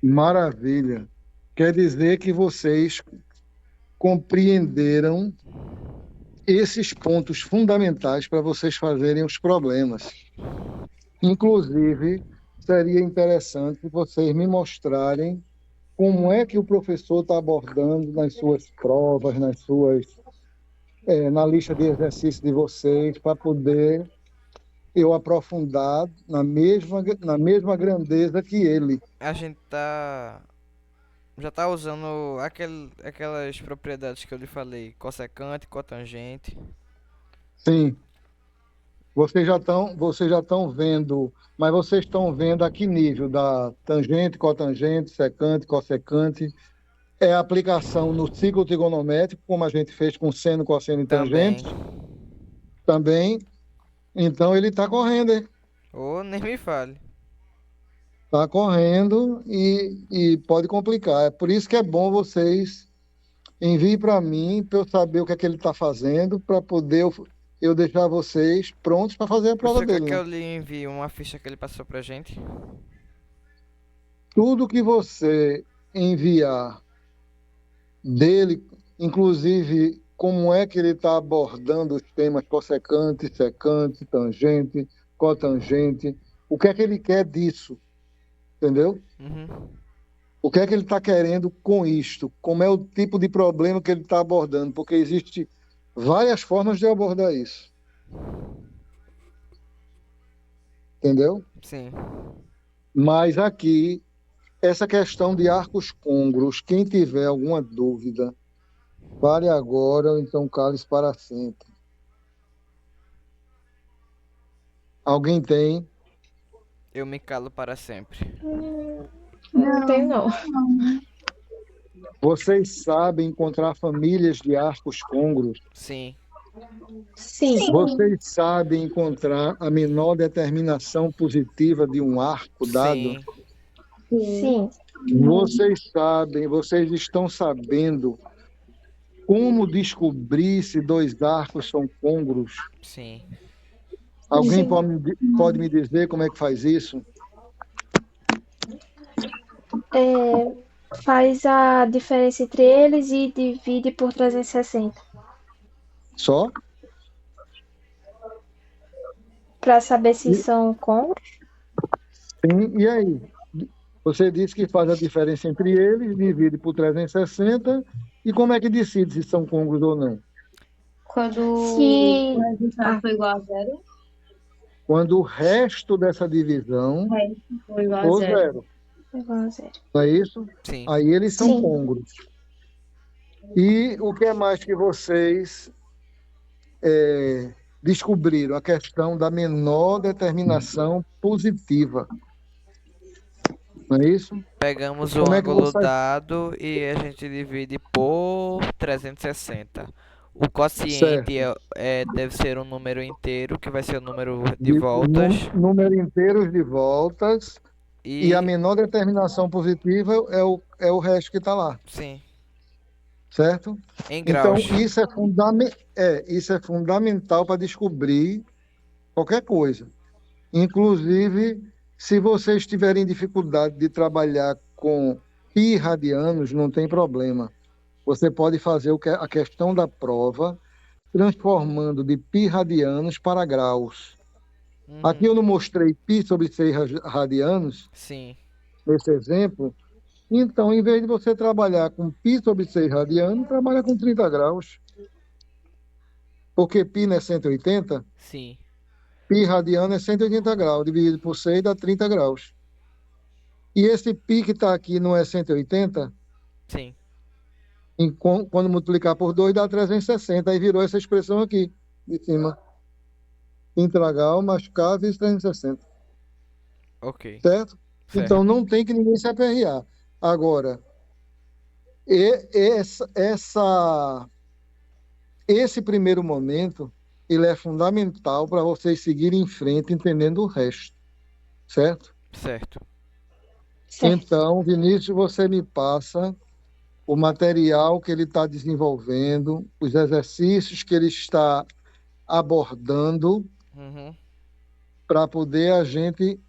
Maravilha. Quer dizer que vocês compreenderam esses pontos fundamentais para vocês fazerem os problemas. Inclusive, seria interessante vocês me mostrarem como é que o professor está abordando nas suas provas, na lista de exercícios de vocês, para poder eu aprofundar na mesma grandeza que ele. A gente já tá usando aquelas propriedades que eu lhe falei, cossecante, cotangente. Sim, vocês já estão vendo, mas vocês estão vendo a que nível da tangente, cotangente, secante, cossecante. É a aplicação no ciclo trigonométrico, como a gente fez com seno, cosseno e Também. tangente. Também. Então ele está correndo, hein? Ou nem me fale. Está correndo e pode complicar. É por isso que é bom vocês enviem para mim, para eu saber o que é que ele está fazendo, para poder eu deixar vocês prontos para fazer a prova Você quer dele, que né? eu lhe envie uma ficha que ele passou pra gente? Tudo que você enviar dele, inclusive como é que ele está abordando os temas cossecante, secante, tangente, cotangente, o que é que ele quer disso, entendeu? Uhum. O que é que ele está querendo com isto? Como é o tipo de problema que ele está abordando? Porque existe várias formas de abordar isso, entendeu? Sim. Mas aqui, essa questão de arcos côngruos, quem tiver alguma dúvida, fale agora ou então cale-se para sempre. Alguém tem? Eu me calo para sempre. Não tem, não. Vocês sabem encontrar famílias de arcos côngruos? Sim. Sim. Vocês sabem encontrar a menor determinação positiva de um arco dado? Sim. Sim. Vocês estão sabendo como descobrir se dois arcos são côngruos? Sim. Alguém Sim. pode me dizer como é que faz isso? Faz a diferença entre eles e divide por 360. Só? Para saber se são côngruos. Sim, e aí? Você disse que faz a diferença entre eles, divide por 360, e como é que decide se são côngruos ou não? Quando Se o resultado foi igual a zero, Quando o resto dessa divisão foi igual a for zero. zero, igual a zero. não é isso? Sim. Aí eles são Sim. côngruos. E o que é mais que vocês descobriram? A questão da menor determinação positiva. Não é isso? Pegamos o Como é que ângulo você... dado e a gente divide por 360. O quociente certo? deve ser um número inteiro, que vai ser o número de voltas. Número inteiros de voltas e a E menor determinação positiva é o resto que está lá, sim, certo? em Então, graus. isso é fundamental para descobrir qualquer coisa. Inclusive, se vocês tiverem dificuldade de trabalhar com pi radianos, não tem problema. Você pode fazer a questão da prova transformando de pi radianos para graus. Aqui Uhum. eu não mostrei pi sobre 6 radianos, Sim, nesse exemplo. Então, em vez de você trabalhar com pi sobre 6 radianos, trabalha com 30 graus. Porque pi não é 180, sim, pi radiano é 180 graus, dividido por 6 dá 30 graus. E esse pi que está aqui não é 180, sim. quando multiplicar por 2 dá 360, aí virou essa expressão aqui, de cima. Integral mais k vezes 360, Ok, certo? Então certo. não tem que ninguém se aperrear. Agora, esse primeiro momento, ele é fundamental para vocês seguirem em frente entendendo o resto, certo? Certo. Certo. Então, Vinícius, você me passa o material que ele está desenvolvendo, os exercícios que ele está abordando, Uhum. para poder a gente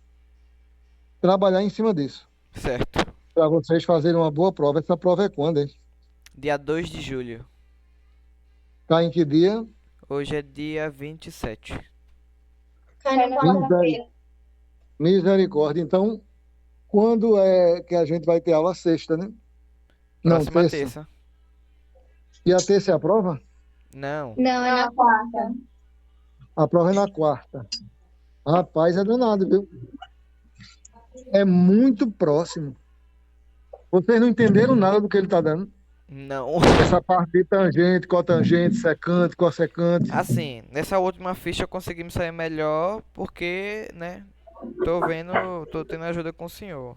trabalhar em cima disso, Certo. para vocês fazerem uma boa prova. Essa prova é quando, hein? Dia 2 de julho. Tá em que dia? Hoje é dia 27. Cai na Miseri- quarta-feira. Misericórdia. Então, quando é que a gente vai ter aula? Sexta, né? Não, Próxima terça. terça. E a terça é a prova? Não. Não, é na quarta. A prova é na quarta. Rapaz, é danado, viu? É muito próximo. Vocês não entenderam nada do que ele está dando. Não. Essa parte de tangente, cotangente, secante, cossecante. Assim, nessa última ficha eu consegui me sair melhor porque, né, tô tendo ajuda com o senhor.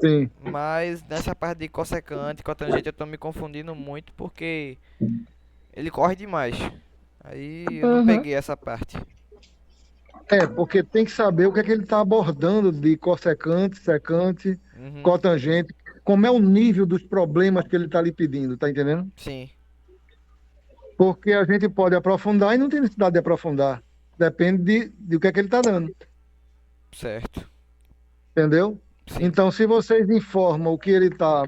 Sim. Mas nessa parte de cossecante, cotangente, eu tô me confundindo muito porque ele corre demais. Aí eu não Uhum. peguei essa parte. Porque tem que saber o que é que ele está abordando de cossecante, secante, Uhum. cotangente, como é o nível dos problemas que ele está lhe pedindo, tá entendendo? Sim, Porque a gente pode aprofundar e não tem necessidade de aprofundar. Depende de o que é que ele está dando, certo. entendeu? Sim. Então, se vocês informam o que ele está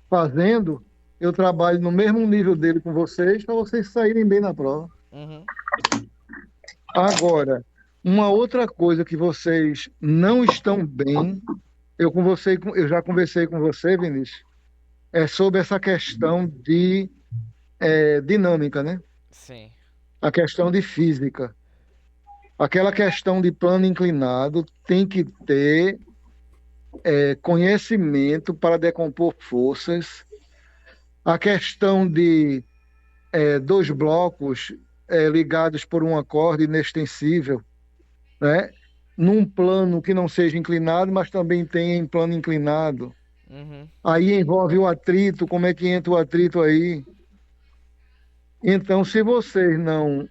fazendo, eu trabalho no mesmo nível dele com vocês, para vocês saírem bem na prova. Uhum. Agora, uma outra coisa que vocês não estão bem, eu já conversei com você, Vinícius, é sobre essa questão de dinâmica, né? Sim. A questão de física. Aquela questão de plano inclinado tem que ter conhecimento para decompor forças. A questão de dois blocos ligados por uma corda inextensível, né? Num plano que não seja inclinado, mas também tem em plano inclinado. Uhum. Aí envolve o atrito, como é que entra o atrito aí? Então, se vocês não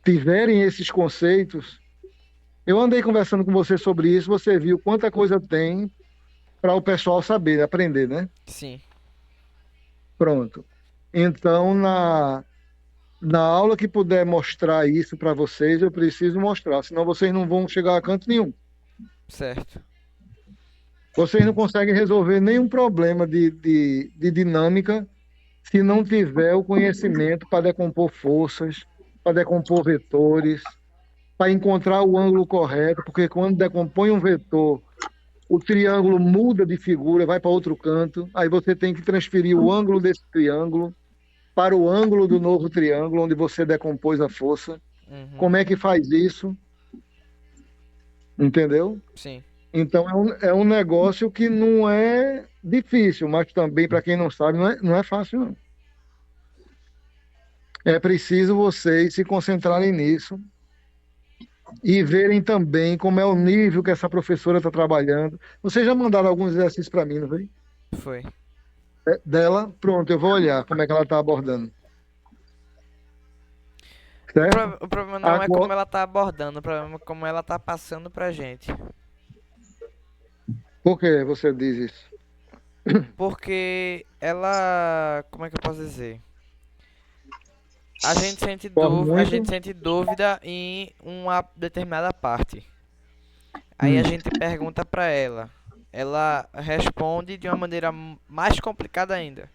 tiverem esses conceitos, eu andei conversando com você sobre isso, você viu quanta coisa tem para o pessoal saber, aprender, né? Sim. Pronto. Então, na aula que puder mostrar isso para vocês, eu preciso mostrar, senão vocês não vão chegar a canto nenhum. Certo. Vocês não conseguem resolver nenhum problema de dinâmica se não tiver o conhecimento para decompor forças, para decompor vetores, para encontrar o ângulo correto, porque quando decompõe um vetor, o triângulo muda de figura, vai para outro canto, aí você tem que transferir o ângulo desse triângulo para o ângulo do novo triângulo, onde você decompôs a força. Uhum. Como é que faz isso? Entendeu? Sim. Então é um negócio que não é difícil, mas também, para quem não sabe, não é fácil, não. É preciso vocês se concentrarem nisso e verem também como é o nível que essa professora está trabalhando. Vocês já mandaram alguns exercícios para mim, não foi? Foi. dela, pronto, eu vou olhar como é que ela está abordando. Certo? O problema não é Agora, como ela tá abordando, o problema é como ela tá passando pra gente. por que você diz isso? Porque ela, como é que eu posso dizer? A gente sente Corre dúvida, a muito? gente sente dúvida em uma determinada parte. Aí a gente pergunta pra ela. Ela responde de uma maneira mais complicada ainda.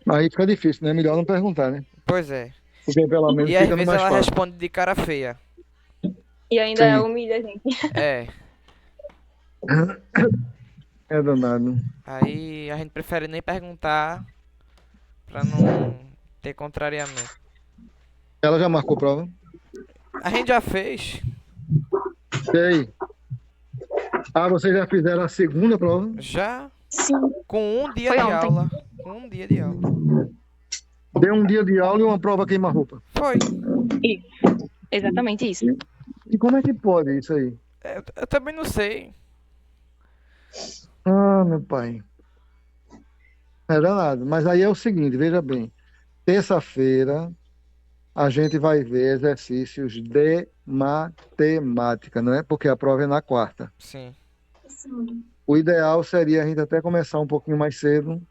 Aí fica difícil, né? Melhor não perguntar, né? Pois é. Porque pelo menos E às fica no vezes mais ela fácil. responde de cara feia. E ainda Sim. humilha a gente. É. É danado. Aí a gente prefere nem perguntar pra não ter contrariamento. Ela já marcou prova? A gente já fez. Sei. Ah, vocês já fizeram a segunda prova? Já Sim. com um dia Foi de ontem. aula. Com um dia de aula. Deu um dia de aula e uma prova queima-roupa. Foi. Isso. Exatamente isso. E como é que pode isso aí? Eu também não sei. Ah, meu pai. É danado. Mas aí é o seguinte, veja bem. Terça-feira a gente vai ver exercícios de matemática, não é? Porque a prova é na quarta. Sim. O ideal seria a gente até começar um pouquinho mais cedo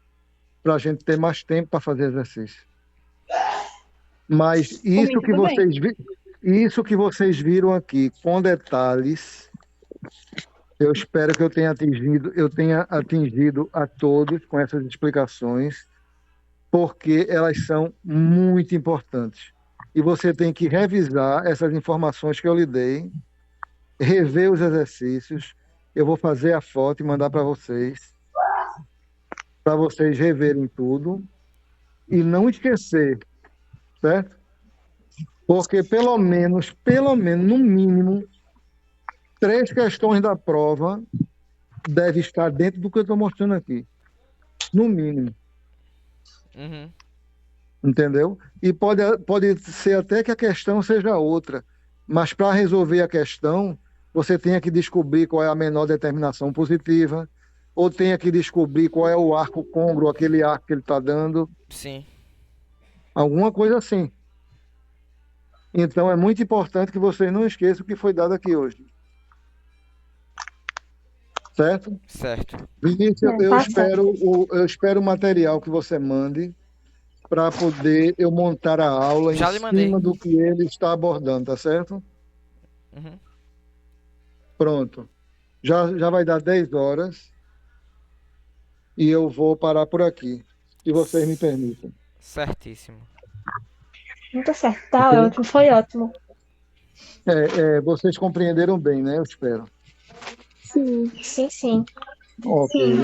para a gente ter mais tempo para fazer exercício. Mas isso que tudo bem. isso que vocês viram aqui, com detalhes, eu espero que eu tenha atingido a todos com essas explicações, porque elas são muito importantes. E você tem que revisar essas informações que eu lhe dei, rever os exercícios. Eu vou fazer a foto e mandar para vocês reverem tudo e não esquecer, certo? Porque pelo menos, no mínimo, 3 questões da prova devem estar dentro do que eu estou mostrando aqui. No mínimo. Uhum. Entendeu? E pode ser até que a questão seja outra, mas para resolver a questão, você tenha que descobrir qual é a menor determinação positiva, ou tenha que descobrir qual é o arco côngruo, aquele arco que ele está dando, Sim. alguma coisa assim. Então é muito importante que vocês não esqueçam o que foi dado aqui hoje. Certo? Certo. Vinícius, Tá certo. eu espero o material que você mande para poder eu montar a aula Já em lhe mandei. cima do que ele está abordando, tá certo? Uhum. Pronto. Já vai dar 10 horas e eu vou parar por aqui, se vocês me permitem. Certíssimo. Muito certo. Tá Ok? ótimo, foi ótimo. Vocês compreenderam bem, né? Eu espero. Sim. Sim, sim. Ok.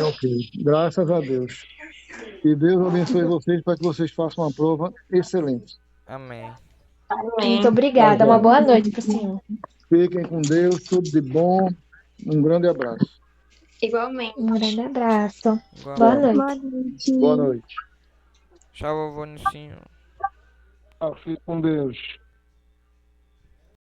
Graças a Deus. E Deus abençoe vocês para que vocês façam uma prova excelente. Amém. Muito Tá obrigada. Uma bom? boa noite pro senhor. Fiquem com Deus, tudo de bom. Um grande abraço. Igualmente. Um grande abraço. Igual. Boa Tchau. noite. Boa noite. Tchau, vovô Nicinho. Fique com Deus.